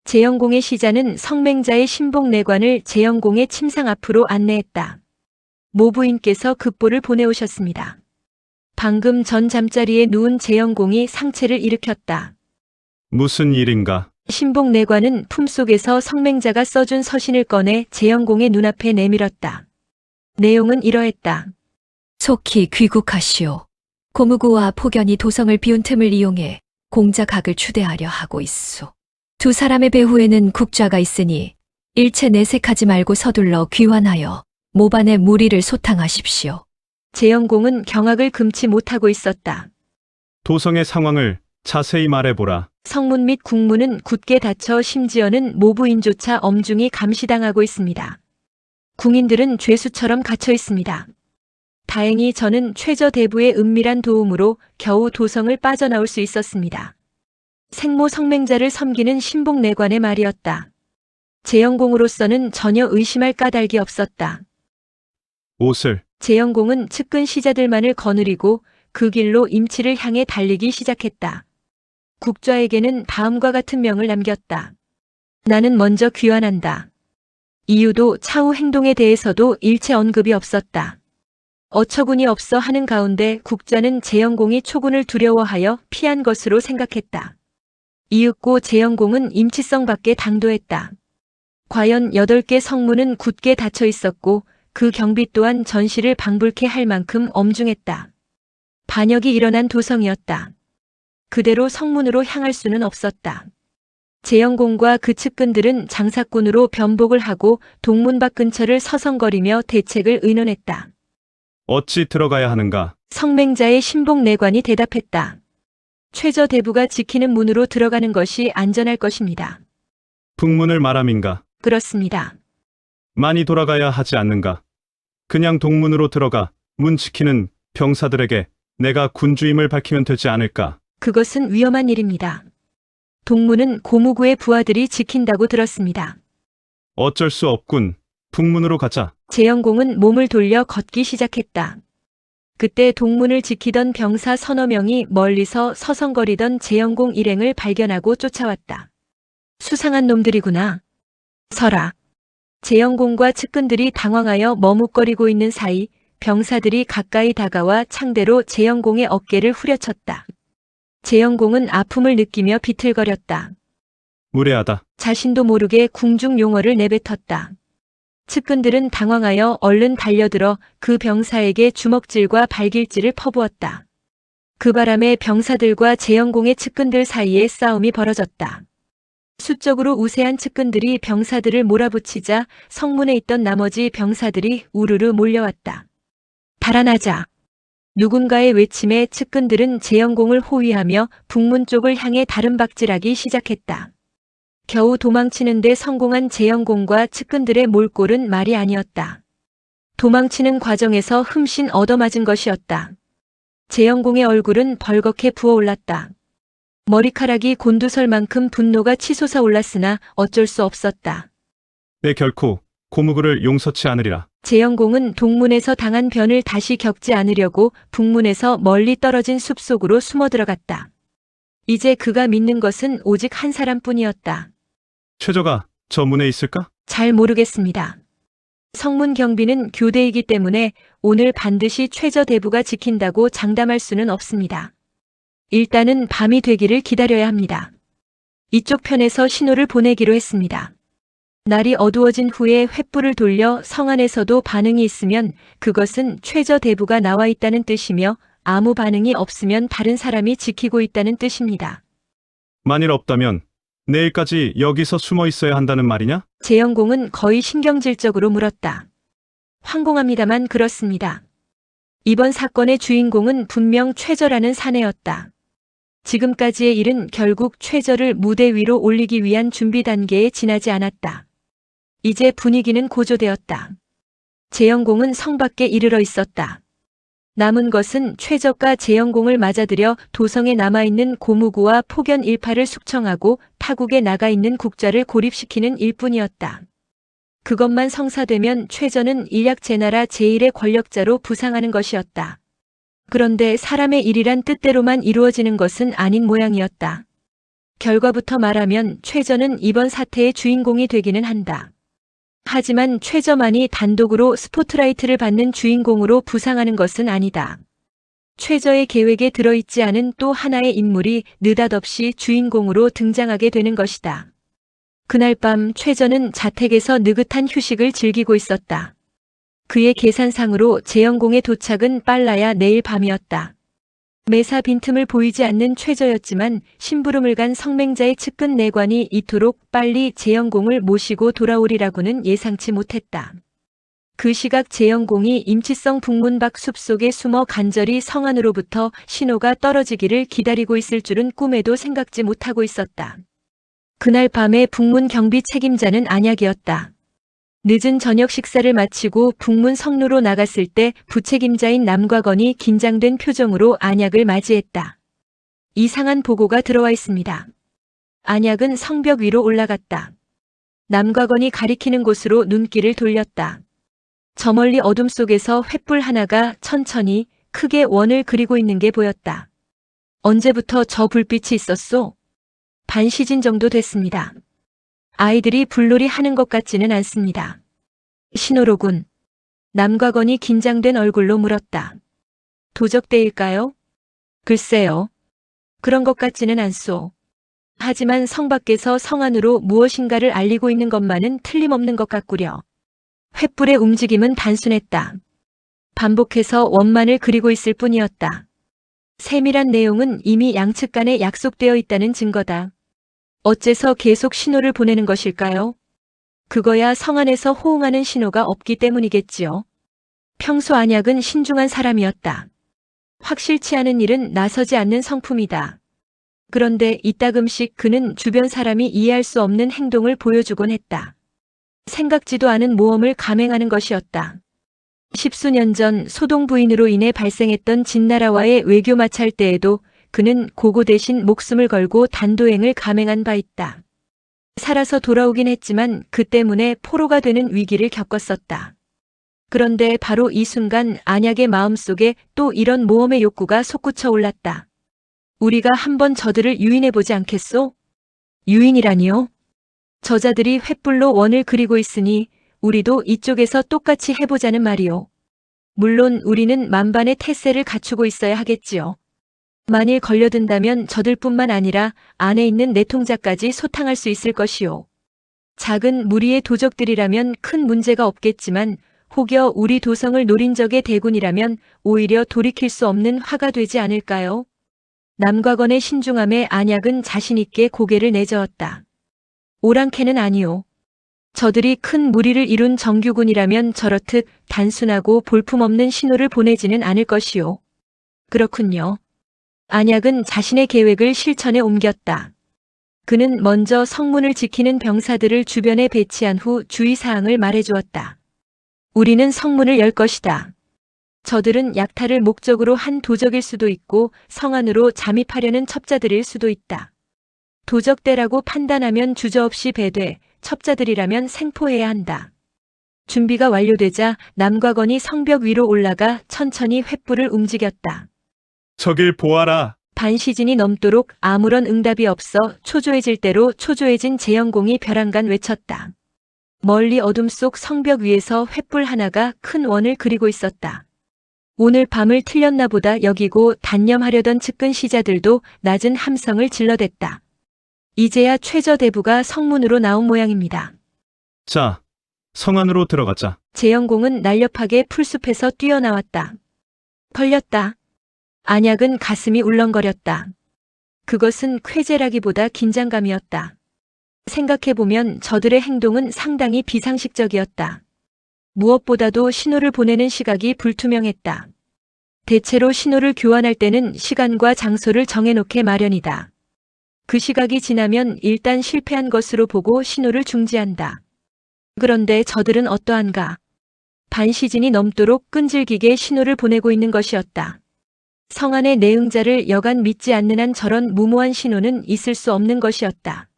S1: 제영공의 시자는 성맹자의 신복 내관을 제영공의 침상 앞으로 안내했다. 모부인께서 급보를 보내오셨습니다. 방금 전 잠자리에 누운 제영공이 상체를 일으켰다.
S3: 무슨 일인가?
S1: 신복 내관은 품속에서 성맹자가 써준 서신을 꺼내 제영공의 눈앞에 내밀었다. 내용은 이러했다.
S4: 속히 귀국하시오. 고무구와 폭연이 도성을 비운 틈을 이용해 공자각을 추대하려 하고 있소. 두 사람의 배후에는 국좌가 있으니 일체 내색하지 말고 서둘러 귀환하여 모반의 무리를 소탕하십시오.
S1: 재영공은 경악을 금치 못하고 있었다.
S3: 도성의 상황을 자세히 말해보라.
S1: 성문 및 국문은 굳게 닫혀 심지어는 모부인조차 엄중히 감시당하고 있습니다. 궁인들은 죄수처럼 갇혀 있습니다. 다행히 저는 최저대부의 은밀한 도움으로 겨우 도성을 빠져나올 수 있었습니다. 생모 성맹자를 섬기는 신복내관의 말이었다. 재영공으로서는 전혀 의심할 까닭이 없었다.
S3: 옷을
S1: 재영공은 측근 시자들만을 거느리고 그 길로 임치를 향해 달리기 시작했다. 국좌에게는 다음과 같은 명을 남겼다. 나는 먼저 귀환한다. 이유도 차후 행동에 대해서도 일체 언급이 없었다. 어처구니 없어 하는 가운데 국좌는 재영공이 초군을 두려워하여 피한 것으로 생각했다. 이윽고 재영공은 임치성 밖에 당도했다. 과연 8개 성문은 굳게 닫혀 있었고 그 경비 또한 전시를 방불케 할 만큼 엄중했다. 반역이 일어난 도성이었다. 그대로 성문으로 향할 수는 없었다. 재영공과 그 측근들은 장사꾼으로 변복을 하고 동문 밖 근처를 서성거리며 대책을 의논했다.
S3: 어찌 들어가야 하는가?
S1: 성맹자의 신복내관이 대답했다. 최저대부가 지키는 문으로 들어가는 것이 안전할 것입니다.
S3: 북문을 말함인가?
S1: 그렇습니다.
S3: 많이 돌아가야 하지 않는가? 그냥 동문으로 들어가 문 지키는 병사들에게 내가 군주임을 밝히면 되지 않을까?
S1: 그것은 위험한 일입니다. 동문은 고무구의 부하들이 지킨다고 들었습니다.
S3: 어쩔 수 없군. 북문으로 가자.
S1: 재영공은 몸을 돌려 걷기 시작했다. 그때 동문을 지키던 병사 서너 명이 멀리서 서성거리던 재영공 일행을 발견하고 쫓아왔다. 수상한 놈들이구나. 서라. 재영공과 측근들이 당황하여 머뭇거리고 있는 사이 병사들이 가까이 다가와 창대로 재영공의 어깨를 후려쳤다. 재영공은 아픔을 느끼며 비틀거렸다.
S3: 무례하다.
S1: 자신도 모르게 궁중 용어를 내뱉었다. 측근들은 당황하여 얼른 달려들어 그 병사에게 주먹질과 발길질을 퍼부었다. 그 바람에 병사들과 재영공의 측근들 사이에 싸움이 벌어졌다. 수적으로 우세한 측근들이 병사들을 몰아붙이자 성문에 있던 나머지 병사들이 우르르 몰려왔다. 달아나자. 누군가의 외침에 측근들은 재영공을 호위하며 북문 쪽을 향해 다름박질하기 시작했다. 겨우 도망치는데 성공한 재영공과 측근들의 몰골은 말이 아니었다. 도망치는 과정에서 흠씬 얻어맞은 것이었다. 재영공의 얼굴은 벌겋게 부어올랐다. 머리카락이 곤두설 만큼 분노가 치솟아 올랐으나 어쩔 수 없었다.
S3: 내 결코 고무구를 용서치 않으리라.
S1: 재영공은 동문에서 당한 변을 다시 겪지 않으려고 북문에서 멀리 떨어진 숲속으로 숨어 들어갔다. 이제 그가 믿는 것은 오직 한 사람뿐이었다.
S3: 최저가 저 문에 있을까?
S1: 잘 모르겠습니다. 성문 경비는 교대이기 때문에 오늘 반드시 최저대부가 지킨다고 장담할 수는 없습니다. 일단은 밤이 되기를 기다려야 합니다. 이쪽 편에서 신호를 보내기로 했습니다. 날이 어두워진 후에 횃불을 돌려 성 안에서도 반응이 있으면 그것은 최저대부가 나와 있다는 뜻이며 아무 반응이 없으면 다른 사람이 지키고 있다는 뜻입니다.
S3: 만일 없다면 내일까지 여기서 숨어 있어야 한다는 말이냐?
S1: 재영공은 거의 신경질적으로 물었다. 황공합니다만 그렇습니다. 이번 사건의 주인공은 분명 최저라는 사내였다. 지금까지의 일은 결국 최저를 무대 위로 올리기 위한 준비 단계에 지나지 않았다. 이제 분위기는 고조되었다. 재영공은 성 밖에 이르러 있었다. 남은 것은 최저가 재영공을 맞아들여 도성에 남아있는 고무구와 폭연 일파를 숙청하고 타국에 나가 있는 국좌를 고립시키는 일뿐이었다. 그것만 성사되면 최저는 일약 제나라 제1의 권력자로 부상하는 것이었다. 그런데 사람의 일이란 뜻대로만 이루어지는 것은 아닌 모양이었다. 결과부터 말하면 최저는 이번 사태의 주인공이 되기는 한다. 하지만 최저만이 단독으로 스포트라이트를 받는 주인공으로 부상하는 것은 아니다. 최저의 계획에 들어있지 않은 또 하나의 인물이 느닷없이 주인공으로 등장하게 되는 것이다. 그날 밤 최저는 자택에서 느긋한 휴식을 즐기고 있었다. 그의 계산상으로 재영공의 도착은 빨라야 내일 밤이었다. 매사 빈틈을 보이지 않는 최저였지만 심부름을 간 성맹자의 측근 내관이 이토록 빨리 재영공을 모시고 돌아오리라고는 예상치 못했다. 그 시각 재영공이 임치성 북문 밖 숲속에 숨어 간절히 성 안으로부터 신호가 떨어지기를 기다리고 있을 줄은 꿈에도 생각지 못하고 있었다. 그날 밤에 북문 경비 책임자는 안약이었다. 늦은 저녁 식사를 마치고 북문 성로로 나갔을 때 부책임자인 남과건이 긴장된 표정으로 안약을 맞이했다. 이상한 보고가 들어와 있습니다. 안약은 성벽 위로 올라갔다. 남과건이 가리키는 곳으로 눈길을 돌렸다. 저 멀리 어둠 속에서 횃불 하나가 천천히 크게 원을 그리고 있는 게 보였다. 언제부터 저 불빛이 있었소? 반 시즌 정도 됐습니다. 아이들이 불놀이 하는 것 같지는 않습니다. 신호로군. 남과건이 긴장된 얼굴로 물었다. 도적대일까요? 글쎄요. 그런 것 같지는 않소. 하지만 성 밖에서 성 안으로 무엇인가를 알리고 있는 것만은 틀림없는 것 같구려. 횃불의 움직임은 단순했다. 반복해서 원만을 그리고 있을 뿐이었다. 세밀한 내용은 이미 양측 간에 약속되어 있다는 증거다. 어째서 계속 신호를 보내는 것일까요? 그거야 성 안에서 호응하는 신호가 없기 때문이겠지요. 평소 안약은 신중한 사람이었다. 확실치 않은 일은 나서지 않는 성품이다. 그런데 이따금씩 그는 주변 사람이 이해할 수 없는 행동을 보여주곤 했다. 생각지도 않은 모험을 감행하는 것이었다. 십수년 전 소동 부인으로 인해 발생했던 진나라와의 외교 마찰 때에도 그는 고고 대신 목숨을 걸고 단도행을 감행한 바 있다. 살아서 돌아오긴 했지만 그 때문에 포로가 되는 위기를 겪었었다. 그런데 바로 이 순간 안약의 마음속에 또 이런 모험의 욕구가 솟구쳐 올랐다. 우리가 한번 저들을 유인해보지 않겠소? 유인이라니요? 저자들이 횃불로 원을 그리고 있으니 우리도 이쪽에서 똑같이 해보자는 말이오. 물론 우리는 만반의 태세를 갖추고 있어야 하겠지요. 만일 걸려든다면 저들뿐만 아니라 안에 있는 내통자까지 소탕할 수 있을 것이오. 작은 무리의 도적들이라면 큰 문제가 없겠지만 혹여 우리 도성을 노린 적의 대군이라면 오히려 돌이킬 수 없는 화가 되지 않을까요? 남과건의 신중함에 안약은 자신있게 고개를 내저었다. 오랑캐는 아니오. 저들이 큰 무리를 이룬 정규군이라면 저렇듯 단순하고 볼품없는 신호를 보내지는 않을 것이오. 그렇군요. 안약은 자신의 계획을 실천에 옮겼다. 그는 먼저 성문을 지키는 병사들을 주변에 배치한 후 주의사항을 말해주었다. 우리는 성문을 열 것이다. 저들은 약탈을 목적으로 한 도적일 수도 있고 성 안으로 잠입하려는 첩자들일 수도 있다. 도적대라고 판단하면 주저없이 배돼, 첩자들이라면 생포해야 한다. 준비가 완료되자 남과건이 성벽 위로 올라가 천천히 횃불을 움직였다.
S3: 저길 보아라.
S1: 반 시즌이 넘도록 아무런 응답이 없어 초조해질 대로 초조해진 재영공이 벼랑간 외쳤다. 멀리 어둠 속 성벽 위에서 횃불 하나가 큰 원을 그리고 있었다. 오늘 밤을 틀렸나 보다 여기고 단념하려던 측근 시자들도 낮은 함성을 질러댔다. 이제야 최저대부가 성문으로 나온 모양입니다.
S3: 자, 성 안으로 들어가자.
S1: 재영공은 날렵하게 풀숲에서 뛰어나왔다. 걸렸다. 안약은 가슴이 울렁거렸다. 그것은 쾌재라기보다 긴장감이었다. 생각해보면 저들의 행동은 상당히 비상식적이었다. 무엇보다도 신호를 보내는 시각이 불투명했다. 대체로 신호를 교환할 때는 시간과 장소를 정해놓게 마련이다. 그 시각이 지나면 일단 실패한 것으로 보고 신호를 중지한다. 그런데 저들은 어떠한가? 반 시즌이 넘도록 끈질기게 신호를 보내고 있는 것이었다. 성 안의 내응자를 여간 믿지 않는 한 저런 무모한 신호는 있을 수 없는 것이었다.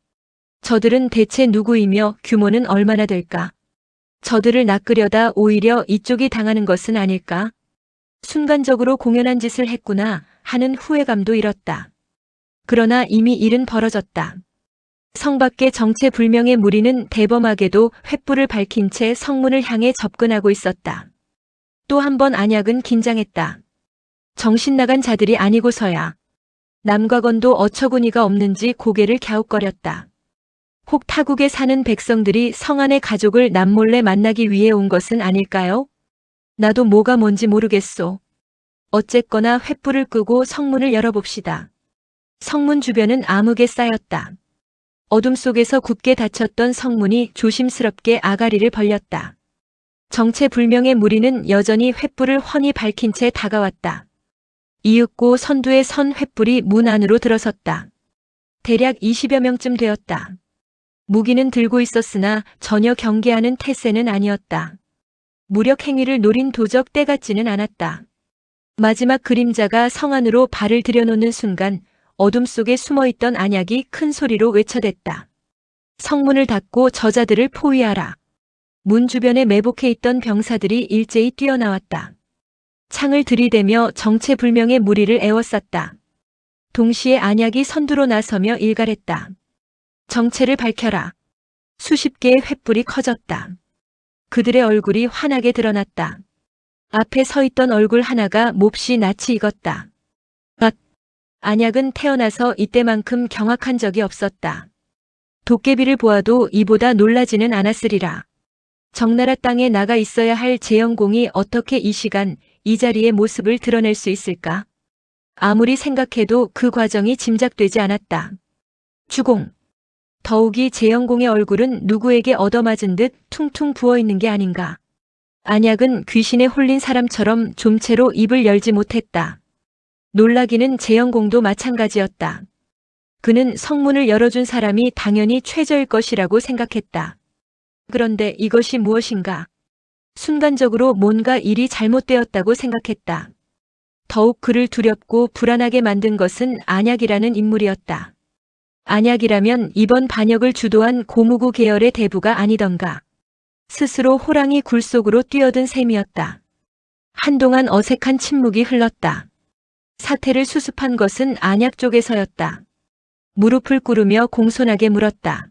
S1: 저들은 대체 누구이며 규모는 얼마나 될까? 저들을 낚으려다 오히려 이쪽이 당하는 것은 아닐까? 순간적으로 공연한 짓을 했구나 하는 후회감도 일었다. 그러나 이미 일은 벌어졌다. 성 밖의 정체불명의 무리는 대범하게도 횃불을 밝힌 채 성문을 향해 접근하고 있었다. 또 한 번 안약은 긴장했다. 정신 나간 자들이 아니고서야. 남과건도 어처구니가 없는지 고개를 갸웃거렸다. 혹 타국에 사는 백성들이 성 안의 가족을 남몰래 만나기 위해 온 것은 아닐까요? 나도 뭐가 뭔지 모르겠소. 어쨌거나 횃불을 끄고 성문을 열어봅시다. 성문 주변은 암흑에 쌓였다. 어둠 속에서 굳게 닫혔던 성문이 조심스럽게 아가리를 벌렸다. 정체불명의 무리는 여전히 횃불을 훤히 밝힌 채 다가왔다. 이윽고 선두에 선 횃불이 문 안으로 들어섰다. 대략 20여 명쯤 되었다. 무기는 들고 있었으나 전혀 경계하는 태세는 아니었다. 무력 행위를 노린 도적 때 같지는 않았다. 마지막 그림자가 성 안으로 발을 들여놓는 순간 어둠 속에 숨어있던 안약이 큰 소리로 외쳐댔다. 성문을 닫고 저자들을 포위하라. 문 주변에 매복해 있던 병사들이 일제히 뛰어나왔다. 창을 들이대며 정체불명의 무리를 에워쌌다. 동시에 안약이 선두로 나서며 일갈했다. 정체를 밝혀라. 수십 개의 횃불이 커졌다. 그들의 얼굴이 환하게 드러났다. 앞에 서 있던 얼굴 하나가 몹시 낯이 익었다. 안약은 태어나서 이때만큼 경악한 적이 없었다. 도깨비를 보아도 이보다 놀라지는 않았으리라. 정나라 땅에 나가 있어야 할 재영공이 어떻게 이 시간 이 자리의 모습을 드러낼 수 있을까? 아무리 생각해도 그 과정이 짐작되지 않았다. 주공. 더욱이 재영공의 얼굴은 누구에게 얻어맞은 듯 퉁퉁 부어있는 게 아닌가. 안약은 귀신에 홀린 사람처럼 좀채로 입을 열지 못했다. 놀라기는 재영공도 마찬가지였다. 그는 성문을 열어준 사람이 당연히 최저일 것이라고 생각했다. 그런데 이것이 무엇인가? 순간적으로 뭔가 일이 잘못되었다고 생각했다. 더욱 그를 두렵고 불안하게 만든 것은 안약이라는 인물이었다. 안약이라면 이번 반역을 주도한 고무구 계열의 대부가 아니던가. 스스로 호랑이 굴 속으로 뛰어든 셈이었다. 한동안 어색한 침묵이 흘렀다. 사태를 수습한 것은 안약 쪽에서였다. 무릎을 꿇으며 공손하게 물었다.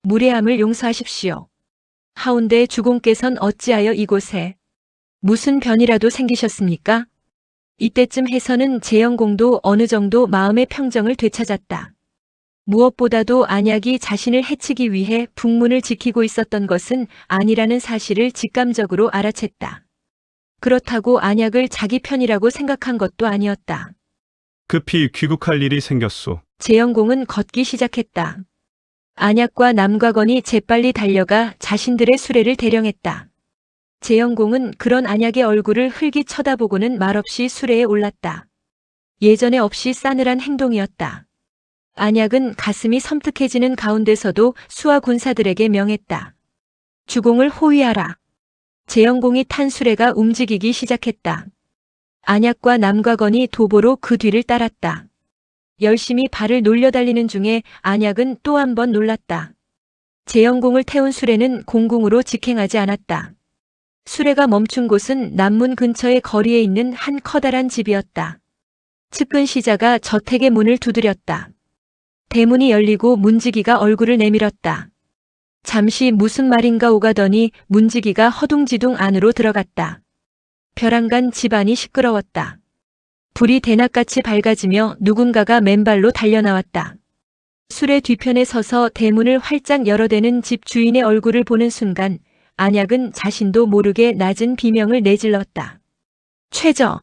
S1: 무례함을 용서하십시오. 하운데 주공께선 어찌하여 이곳에 무슨 변이라도 생기셨습니까? 이때쯤 해서는 재영공도 어느 정도 마음의 평정을 되찾았다. 무엇보다도 안약이 자신을 해치기 위해 북문을 지키고 있었던 것은 아니라는 사실을 직감적으로 알아챘다. 그렇다고 안약을 자기 편이라고 생각한 것도 아니었다.
S3: 급히 귀국할 일이 생겼소.
S1: 재영공은 걷기 시작했다. 안약과 남과건이 재빨리 달려가 자신들의 수레를 대령했다. 재영공은 그런 안약의 얼굴을 흘기 쳐다보고는 말없이 수레에 올랐다. 예전에 없이 싸늘한 행동이었다. 안약은 가슴이 섬뜩해지는 가운데서도 수하 군사들에게 명했다. 주공을 호위하라. 재영공이 탄 수레가 움직이기 시작했다. 안약과 남과건이 도보로 그 뒤를 따랐다. 열심히 발을 놀려달리는 중에 안약은 또 한 번 놀랐다. 재영공을 태운 수레는 공궁으로 직행하지 않았다. 수레가 멈춘 곳은 남문 근처의 거리에 있는 한 커다란 집이었다. 측근 시자가 저택의 문을 두드렸다. 대문이 열리고 문지기가 얼굴을 내밀었다. 잠시 무슨 말인가 오가더니 문지기가 허둥지둥 안으로 들어갔다. 벼랑간 집안이 시끄러웠다. 불이 대낮같이 밝아지며 누군가가 맨발로 달려나왔다. 수레 뒤편에 서서 대문을 활짝 열어대는 집 주인의 얼굴을 보는 순간 안약은 자신도 모르게 낮은 비명을 내질렀다. 최저!